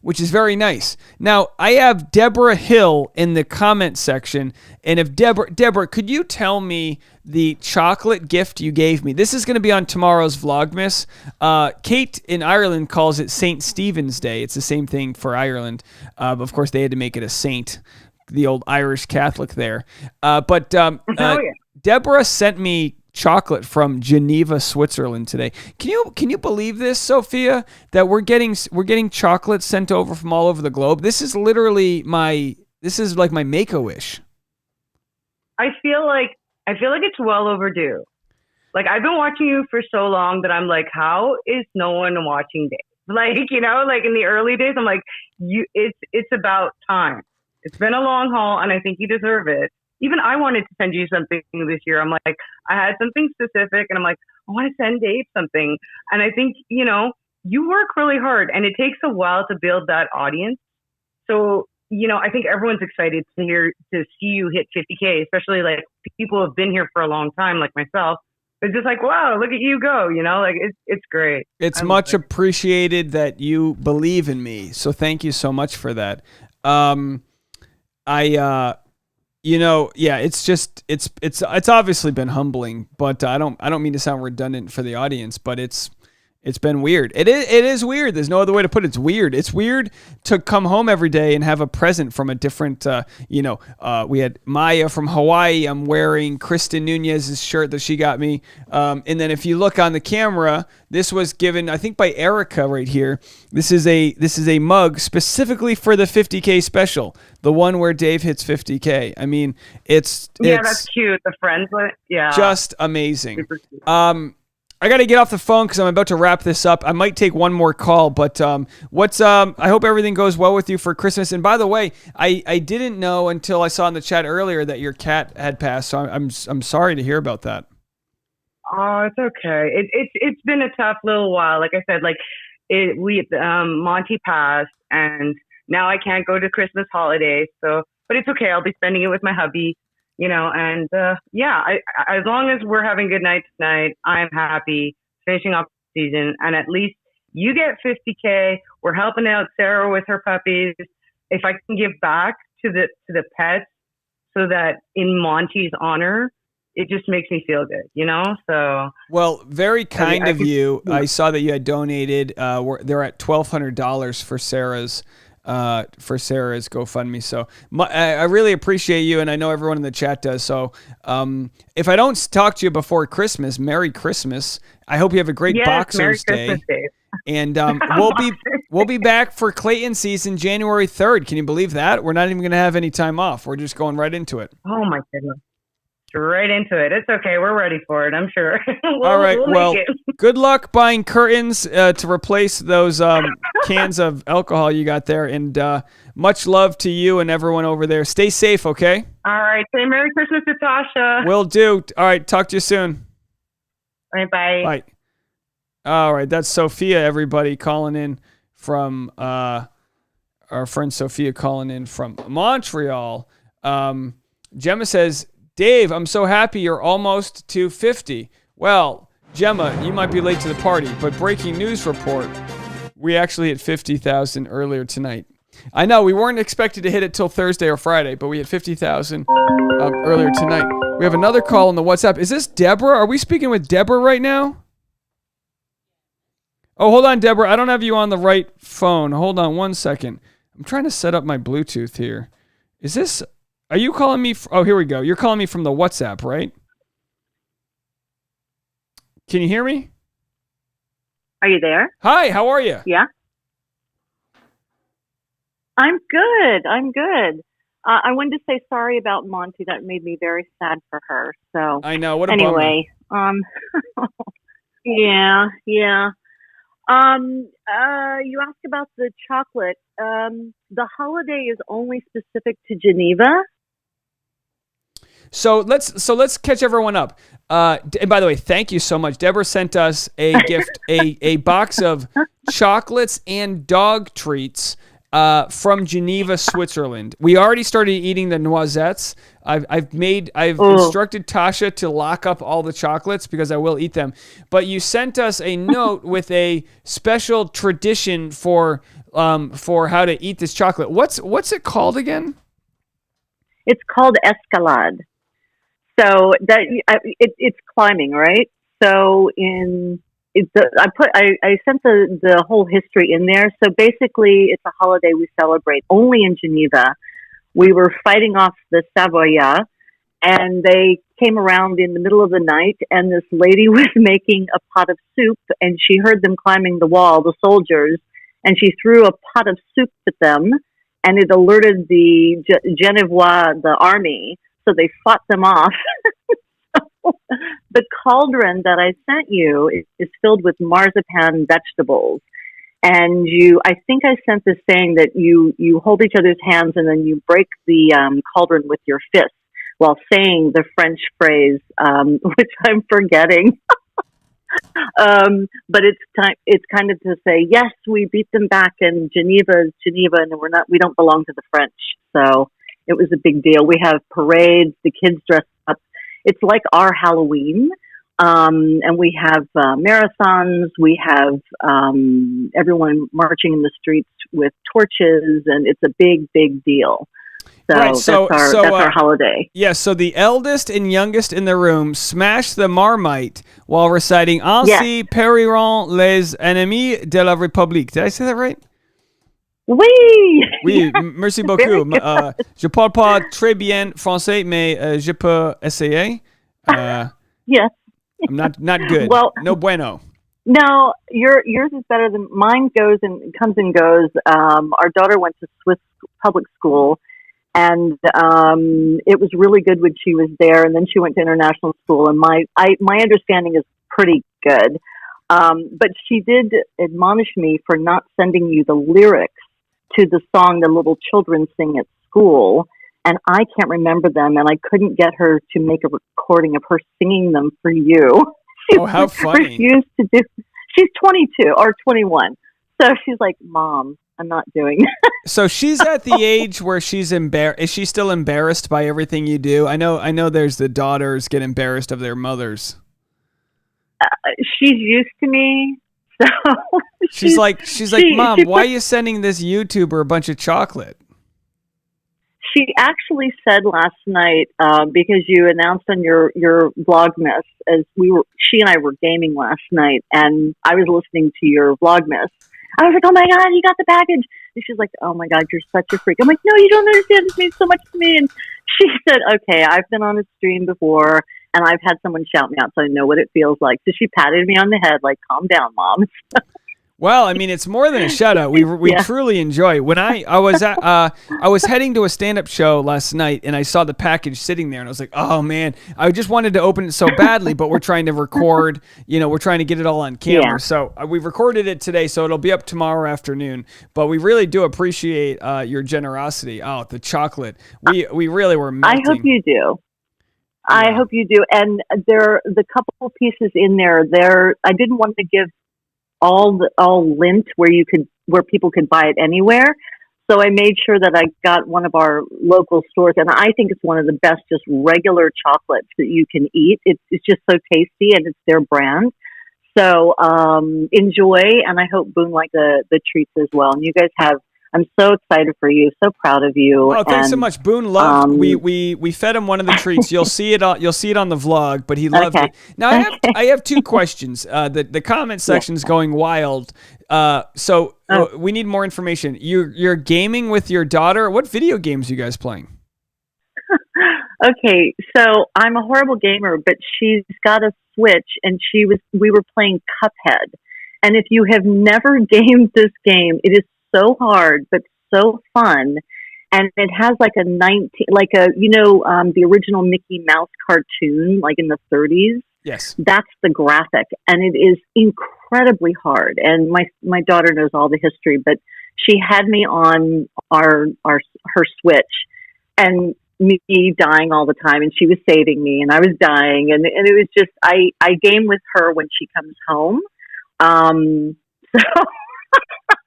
which is very nice. Now, I have Deborah Hill in the comment section, and if Deborah, could you tell me the chocolate gift you gave me? This is going to be on tomorrow's Vlogmas. Kate in Ireland calls it St. Stephen's Day. It's the same thing for Ireland. Of course, they had to make it a saint, the old Irish Catholic there. Deborah sent me chocolate from Geneva, Switzerland today. Can you believe this, Sophia? That we're getting chocolate sent over from all over the globe. This is literally my Make-A-Wish. I feel like it's well overdue. Like, I've been watching you for so long that I'm like, how is no one watching Dave? Like, in the early days, I'm like, it's about time. It's been a long haul, and I think you deserve it. Even I wanted to send you something this year. I'm like, I had something specific, and I'm like, I want to send Dave something. And I think, you work really hard, and it takes a while to build that audience. So, I think everyone's excited to see you hit 50K, especially like people who have been here for a long time, like myself. It's just like, wow, look at you go, like it's great. It's much appreciated that you believe in me. So thank you so much for that. It's obviously been humbling, but I don't mean to sound redundant for the audience, but it's been weird. It is weird. There's no other way to put it. It's weird. It's weird to come home every day and have a present from a different, we had Maya from Hawaii. I'm wearing Kristen Nunez's shirt that she got me. And then if you look on the camera, this was given, I think, by Erica right here. This is a mug specifically for the 50K special, the one where Dave hits 50K. I mean, it's that's cute. The friends one, yeah, just amazing. I got to get off the phone because I'm about to wrap this up. I might take one more call, but I hope everything goes well with you for Christmas. And by the way, I didn't know until I saw in the chat earlier that your cat had passed, so I'm sorry to hear about that. Oh, it's okay. It's been a tough little while. Like I said, Monty passed, and now I can't go to Christmas holidays. So, but it's okay. I'll be spending it with my hubby. And as long as we're having good nights tonight, I'm happy finishing off the season. And at least you get 50K. We're helping out Sarah with her puppies. If I can give back to the pets so that in Monty's honor, it just makes me feel good, So, well, very kind of you. I saw that you had donated. They're at $1,200 for Sarah's GoFundMe. So I really appreciate you, and I know everyone in the chat does. So if I don't talk to you before Christmas, Merry Christmas. I hope you have a great Boxers Day. Merry Christmas, Dave. And we'll be back for Clayton season January 3rd. Can you believe that? We're not even going to have any time off. We're just going right into it. Oh my goodness. Right into it. It's okay. We're ready for it, I'm sure. All right. Well, good luck buying curtains to replace those cans of alcohol you got there. And much love to you and everyone over there. Stay safe, okay? All right. Say Merry Christmas to Tasha. Will do. All right. Talk to you soon. All right. Bye. Bye. All right. That's Sophia, everybody, calling in from our friend Sophia calling in from Montreal. Gemma says, Dave, I'm so happy you're almost to 50. Well, Gemma, you might be late to the party, but breaking news report, we actually hit 50,000 earlier tonight. I know we weren't expected to hit it till Thursday or Friday, but we hit 50,000 earlier tonight. We have another call on the WhatsApp. Is this Deborah? Are we speaking with Deborah right now? Oh, hold on, Deborah. I don't have you on the right phone. Hold on one second. I'm trying to set up my Bluetooth here. Is this... Are you calling me? Oh, here we go. You're calling me from the WhatsApp, right? Can you hear me? Are you there? Hi, how are you? Yeah. I'm good. I wanted to say sorry about Monty. That made me very sad for her. So I know. What a anyway, bummer. Yeah. You asked about the chocolate. The holiday is only specific to Geneva. So let's catch everyone up. And by the way, thank you so much. Deborah sent us a gift, a box of chocolates and dog treats from Geneva, Switzerland. We already started eating the noisettes. I've instructed Tasha to lock up all the chocolates because I will eat them. But you sent us a note with a special tradition for how to eat this chocolate. What's it called again? It's called escalade. So that it's climbing, right? So I sent the whole history in there. So basically, it's a holiday we celebrate only in Geneva. We were fighting off the Savoyards, and they came around in the middle of the night, and this lady was making a pot of soup, and she heard them climbing the wall, the soldiers, and she threw a pot of soup at them, and it alerted the Genevois, the army, so they fought them off. The cauldron that I sent you is filled with marzipan vegetables. And I think I sent this saying that you hold each other's hands and then you break the cauldron with your fists while saying the French phrase, which I'm forgetting. But it's time. It's kind of to say, yes, we beat them back, and Geneva is Geneva, and we don't belong to the French. So it was a big deal. We have parades. The kids dress up. It's like our Halloween. And we have marathons. We have everyone marching in the streets with torches, and it's a big, big deal. So, Right, that's our holiday. Yeah, so the eldest and youngest in the room smash the Marmite while reciting Ainsi périront les ennemis de la République. Did I say that right? Oui! Oui, merci beaucoup. Je parle pas très bien français, mais je peux essayer. Yes. I'm not good. Well, no bueno. No, yours is better than mine. Comes and goes. Our daughter went to Swiss public school, and it was really good when she was there. And then she went to international school, and my understanding is pretty good. But she did admonish me for not sending you the lyrics to the song the little children sing at school. And I can't remember them, and I couldn't get her to make a recording of her singing them for you. Oh, how funny. Refused to do. She's 22 or 21. So she's like, Mom, I'm not doing that. So she's at the age where she's embarrassed. Is she still embarrassed by everything you do? I know there's the daughters get embarrassed of their mothers. She's used to me. So she's like, Mom, why are you sending this YouTuber a bunch of chocolate? She actually said last night, because you announced on your Vlogmas, as she and I were gaming last night, and I was listening to your Vlogmas. I was like, oh my God, you got the package. And she's like, oh my God, you're such a freak. I'm like, no, you don't understand. This means so much to me. And she said, okay, I've been on a stream before, and I've had someone shout me out, so I know what it feels like. So she patted me on the head, like, calm down, Mom. Well, I mean, it's more than a shout out. We truly enjoy it. When I was heading to a stand-up show last night, and I saw the package sitting there, and I was like, oh man, I just wanted to open it so badly, but we're trying to record, we're trying to get it all on camera. Yeah. So we recorded it today, so it'll be up tomorrow afternoon. But we really do appreciate your generosity. Oh, the chocolate. We really were melting. I hope you do. I hope you do. And the couple pieces in there, I didn't want to give all lint where people could buy it anywhere. So I made sure that I got one of our local stores, and I think it's one of the best just regular chocolates that you can eat. It's just so tasty, and it's their brand. So enjoy, and I hope Boone liked the treats as well. And you guys I'm so excited for you, so proud of you. Oh, thanks so much. Boone loved. We fed him one of the treats. You'll see it on the vlog, but he loved it. Now I have two questions. The comment section's going wild. So we need more information. You're gaming with your daughter. What video games are you guys playing? Okay, so I'm a horrible gamer, but she's got a Switch, and we were playing Cuphead. And if you have never gamed this game, it is so hard, but so fun. And it has like the original Mickey Mouse cartoon, like in the 30s. Yes. That's the graphic. And it is incredibly hard. And my daughter knows all the history, but she had me on her Switch, and me dying all the time, and she was saving me, and I was dying. And it was just, I game with her when she comes home. So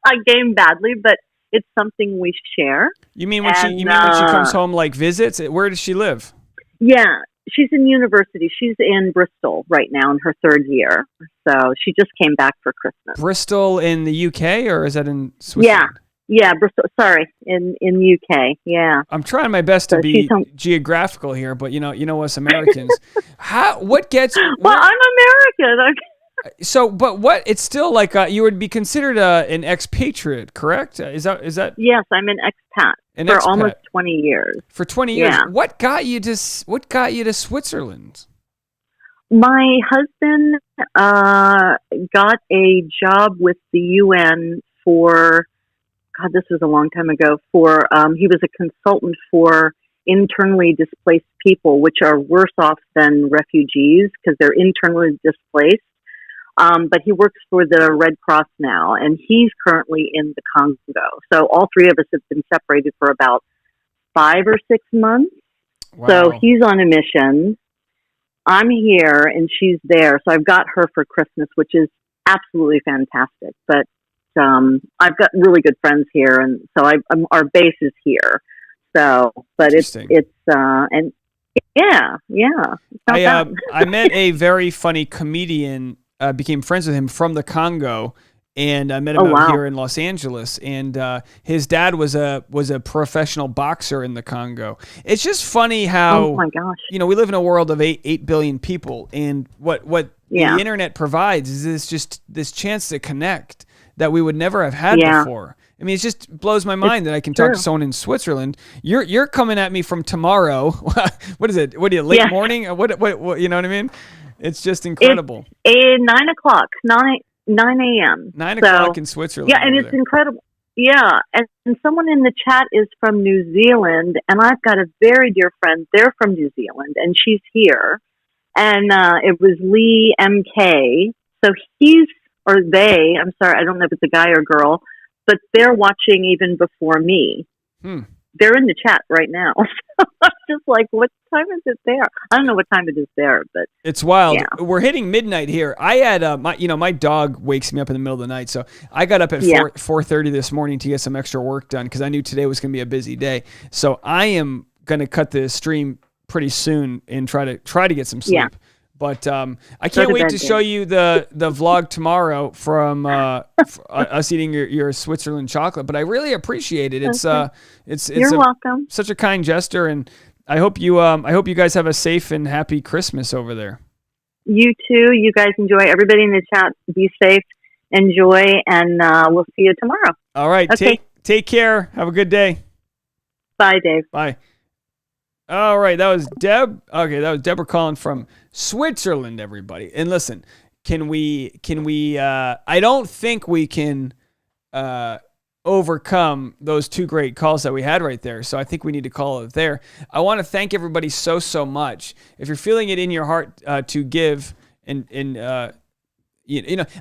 I game badly, but it's something we share. You mean when she comes home, like visits? Where does she live? Yeah, she's in university. She's in Bristol right now in her third year. So she just came back for Christmas. Bristol in the UK, or is that in Switzerland? Yeah, Bristol. Sorry, in UK. Yeah. I'm trying my best to be geographical here, but you know us Americans. What gets? Well, I'm American. So, but what? It's still like you would be considered an expatriate, correct? Is that? Yes, I'm an expat for almost 20 years. For 20 years, yeah. What got you to Switzerland? My husband got a job with the UN for. God, this was a long time ago. He was a consultant for internally displaced people, which are worse off than refugees because they're internally displaced. But he works for the Red Cross now, and he's currently in the Congo. So all three of us have been separated for about 5 or 6 months. Wow. So he's on a mission. I'm here and she's there. So I've got her for Christmas, which is absolutely fantastic. But I've got really good friends here, and so our base is here. So, but it's and yeah. I met a very funny comedian. Became friends with him from the Congo. And I met him out here in Los Angeles, and his dad was a professional boxer in the Congo. It's just funny how, oh my gosh, we live in a world of 8 billion people, and what the internet provides is this chance to connect that we would never have had before. I mean, it just blows my mind that I can talk to someone in Switzerland. You're coming at me from tomorrow. What is it? What are you, late morning? What you know what I mean? It's just incredible. It's 9 o'clock, 9 a.m. 9 o'clock in Switzerland. Yeah, and it's incredible. Yeah, and someone in the chat is from New Zealand, and I've got a very dear friend. They're from New Zealand, and she's here. And it was Lee MK. So they, I'm sorry, I don't know if it's a guy or girl, but they're watching even before me. They're in the chat right now. I'm just like, what time is it there? I don't know what time it is there, but it's wild. Yeah. We're hitting midnight here. I had my dog wakes me up in the middle of the night, so I got up at 4:30 this morning to get some extra work done because I knew today was going to be a busy day. So I am going to cut the stream pretty soon and try to get some sleep. Yeah. But I can't wait to show you the vlog tomorrow from us eating your Switzerland chocolate. But I really appreciate it. It's You're welcome. Such a kind gesture, and I hope you guys have a safe and happy Christmas over there. You too. You guys enjoy. Everybody in the chat, be safe, enjoy, and we'll see you tomorrow. All right. Okay. Take care. Have a good day. Bye, Dave. Bye. All right, that was Deb. Okay, that was Deborah calling from Switzerland, everybody. And listen, can we I don't think we can overcome those two great calls that we had right there. So I think we need to call it there. I want to thank everybody so much. If you're feeling it in your heart to give and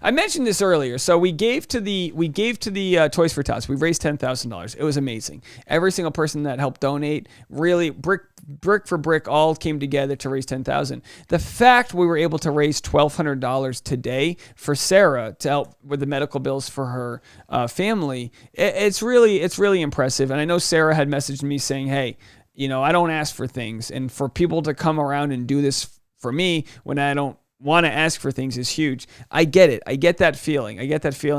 I mentioned this earlier. So we gave to the Toys for Tots. We raised $10,000. It was amazing. Every single person that helped donate, really brick for brick, all came together to raise $10,000. The fact we were able to raise $1,200 today for Sarah to help with the medical bills for her family, it's really impressive. And I know Sarah had messaged me saying, "Hey, I don't ask for things, and for people to come around and do this for me when I don't want to ask for things is huge." I get it. I get that feeling.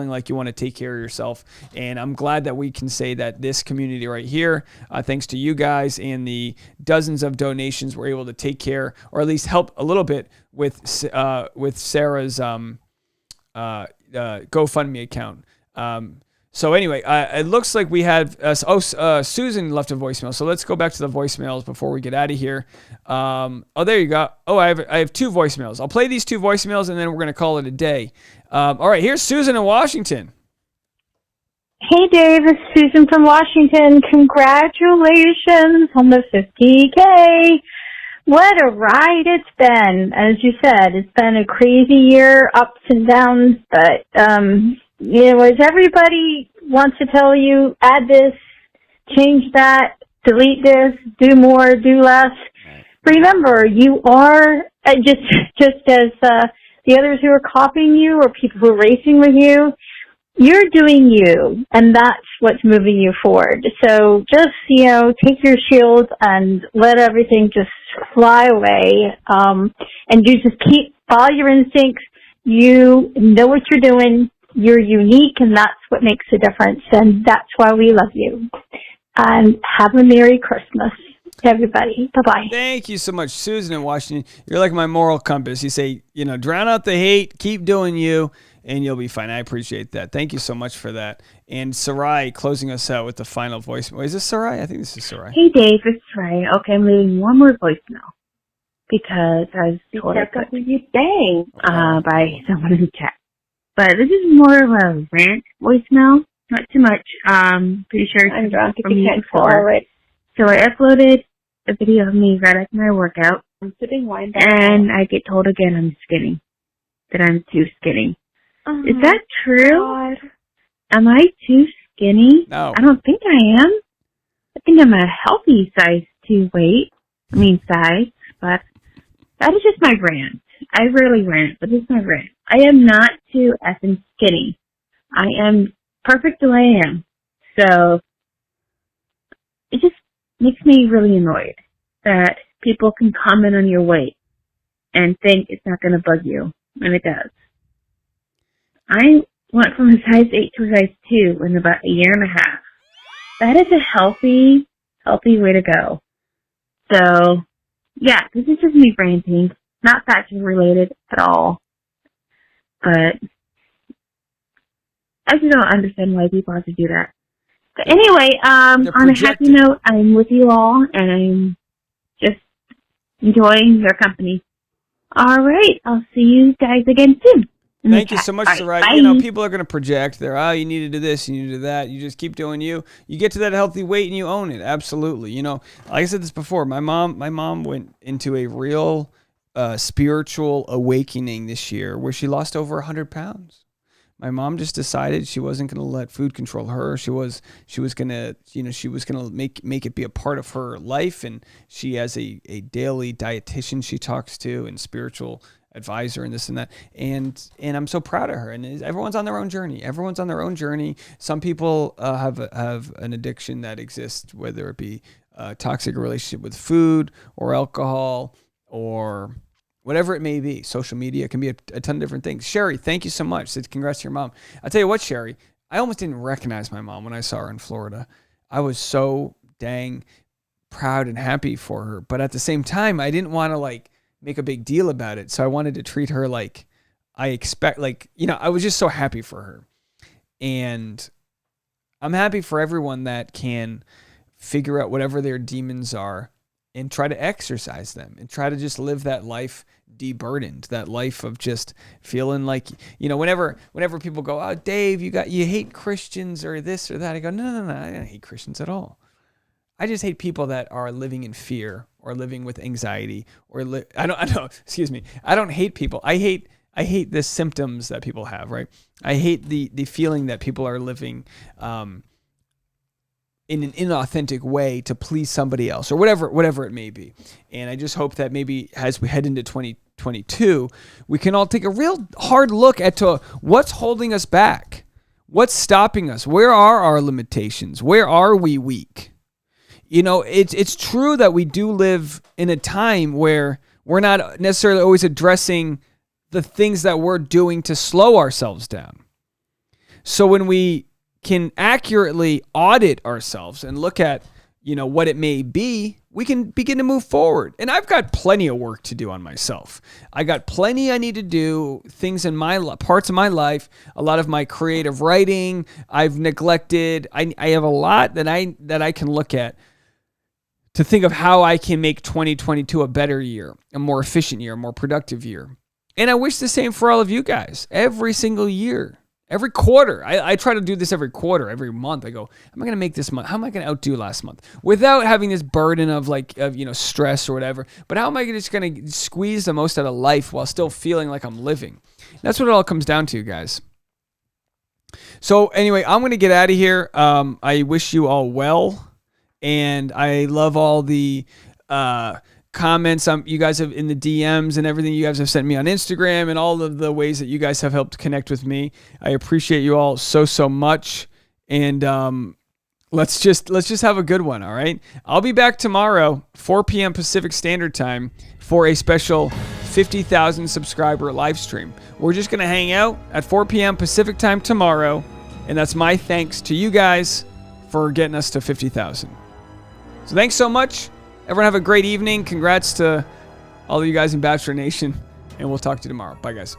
Like you want to take care of yourself. And I'm glad that we can say that this community right here, thanks to you guys and the dozens of donations, we're able to take care or at least help a little bit with Sarah's GoFundMe account. So anyway, it looks like we have Susan left a voicemail. So let's go back to the voicemails before we get out of here. There you go. I have two voicemails. I'll play these two voicemails and then we're going to call it a day. All right, here's Susan in Washington. Hey Dave, it's Susan from Washington. Congratulations on the 50K. What a ride it's been. As you said, it's been a crazy year, ups and downs, but as everybody wants to tell you, add this, change that, delete this, do more, do less. Remember, you are just as the others who are copying you or people who are racing with you, you're doing you, and that's what's moving you forward. So just, take your shield and let everything just fly away, and you just follow your instincts. You know what you're doing. You're unique, and that's what makes a difference, and that's why we love you. And have a Merry Christmas, everybody. Bye-bye. Thank you so much, Susan in Washington. You're like my moral compass. You say, drown out the hate, keep doing you, and you'll be fine. I appreciate that. Thank you so much for that. And Sarai closing us out with the final voicemail. Is this Sarai? I think this is Sarai. Hey, Dave, it's Sarai. Okay, I'm leaving one more voicemail because I was told I got you by someone in the chat. But this is more of a rant voicemail, not too much. Pretty sure I'm drunk if from you can't before. follow it. So I uploaded a video of me right after my workout, I'm sitting wine down. and I get told again I'm skinny, that I'm too skinny. Is that true? God. Am I too skinny? No. I don't think I am. I think I'm a healthy size 2 size, but that is just my rant. I rarely rant, but this is my rant. I am not too effing skinny. I am perfect the way I am. So it just makes me really annoyed that people can comment on your weight and think it's not going to bug you, and it does. I went from a size 8 to a size 2 in about a year and a half. That is a healthy way to go. So, yeah, this is just me ranting. Not fashion related at all. But I just don't understand why people have to do that. But anyway, on a happy note, I'm with you all, and I'm just enjoying your company. All right, I'll see you guys again soon. Thank you so much, Right, Sarai. You know, people are going to project. You need to do this, you need to do that. You just keep doing you. You get to that healthy weight and you own it. Absolutely. You know, like I said this before, my mom went into a real spiritual awakening this year where she lost over 100 pounds. My mom just decided she wasn't going to let food control her. She was going to, make it be a part of her life. And she has a daily dietitian she talks to and spiritual advisor and this and that. And I'm so proud of her. And everyone's on their own journey. Some people have an addiction that exists, whether it be a toxic relationship with food or alcohol or whatever it may be. Social media can be a ton of different things. Sherry, thank you so much. Said congrats to your mom. I'll tell you what, Sherry, I almost didn't recognize my mom when I saw her in Florida. I was so dang proud and happy for her. But at the same time, I didn't want to make a big deal about it. So I wanted to treat her like I expect, I was just so happy for her. And I'm happy for everyone that can figure out whatever their demons are and try to exercise them and try to just live that life deburdened, that life of just feeling like, whenever people go, oh, Dave, you hate Christians or this or that. I go, no, I don't hate Christians at all. I just hate people that are living in fear or living with anxiety or I don't hate people. I hate the symptoms that people have, right? I hate the feeling that people are living in an inauthentic way to please somebody else or whatever it may be. And I just hope that maybe as we head into 2022, we can all take a real hard look at what's holding us back. What's stopping us? Where are our limitations? Where are we weak? It's true that we do live in a time where we're not necessarily always addressing the things that we're doing to slow ourselves down. So when we can accurately audit ourselves and look at, what it may be, we can begin to move forward. And I've got plenty of work to do on myself. I got plenty I need to do, things in my parts of my life, a lot of my creative writing I've neglected. I have a lot that I can look at to think of how I can make 2022 a better year, a more efficient year, a more productive year. And I wish the same for all of you guys every single year. Every quarter, I try to do this every quarter, every month. I go, am I going to make this month? How am I going to outdo last month? Without having this burden of stress or whatever. But how am I just going to squeeze the most out of life while still feeling like I'm living? That's what it all comes down to, guys. So anyway, I'm going to get out of here. I wish you all well. And I love all the comments you guys have in the DMs and everything you guys have sent me on Instagram and all of the ways that you guys have helped connect with me. I appreciate you all so much. And let's just have a good one, all right? I'll be back tomorrow, 4 p.m. Pacific Standard Time, for a special 50,000 subscriber live stream. We're just going to hang out at 4 p.m. Pacific Time tomorrow, and that's my thanks to you guys for getting us to 50,000. So thanks so much. Everyone have a great evening. Congrats to all of you guys in Bachelor Nation, and we'll talk to you tomorrow. Bye, guys.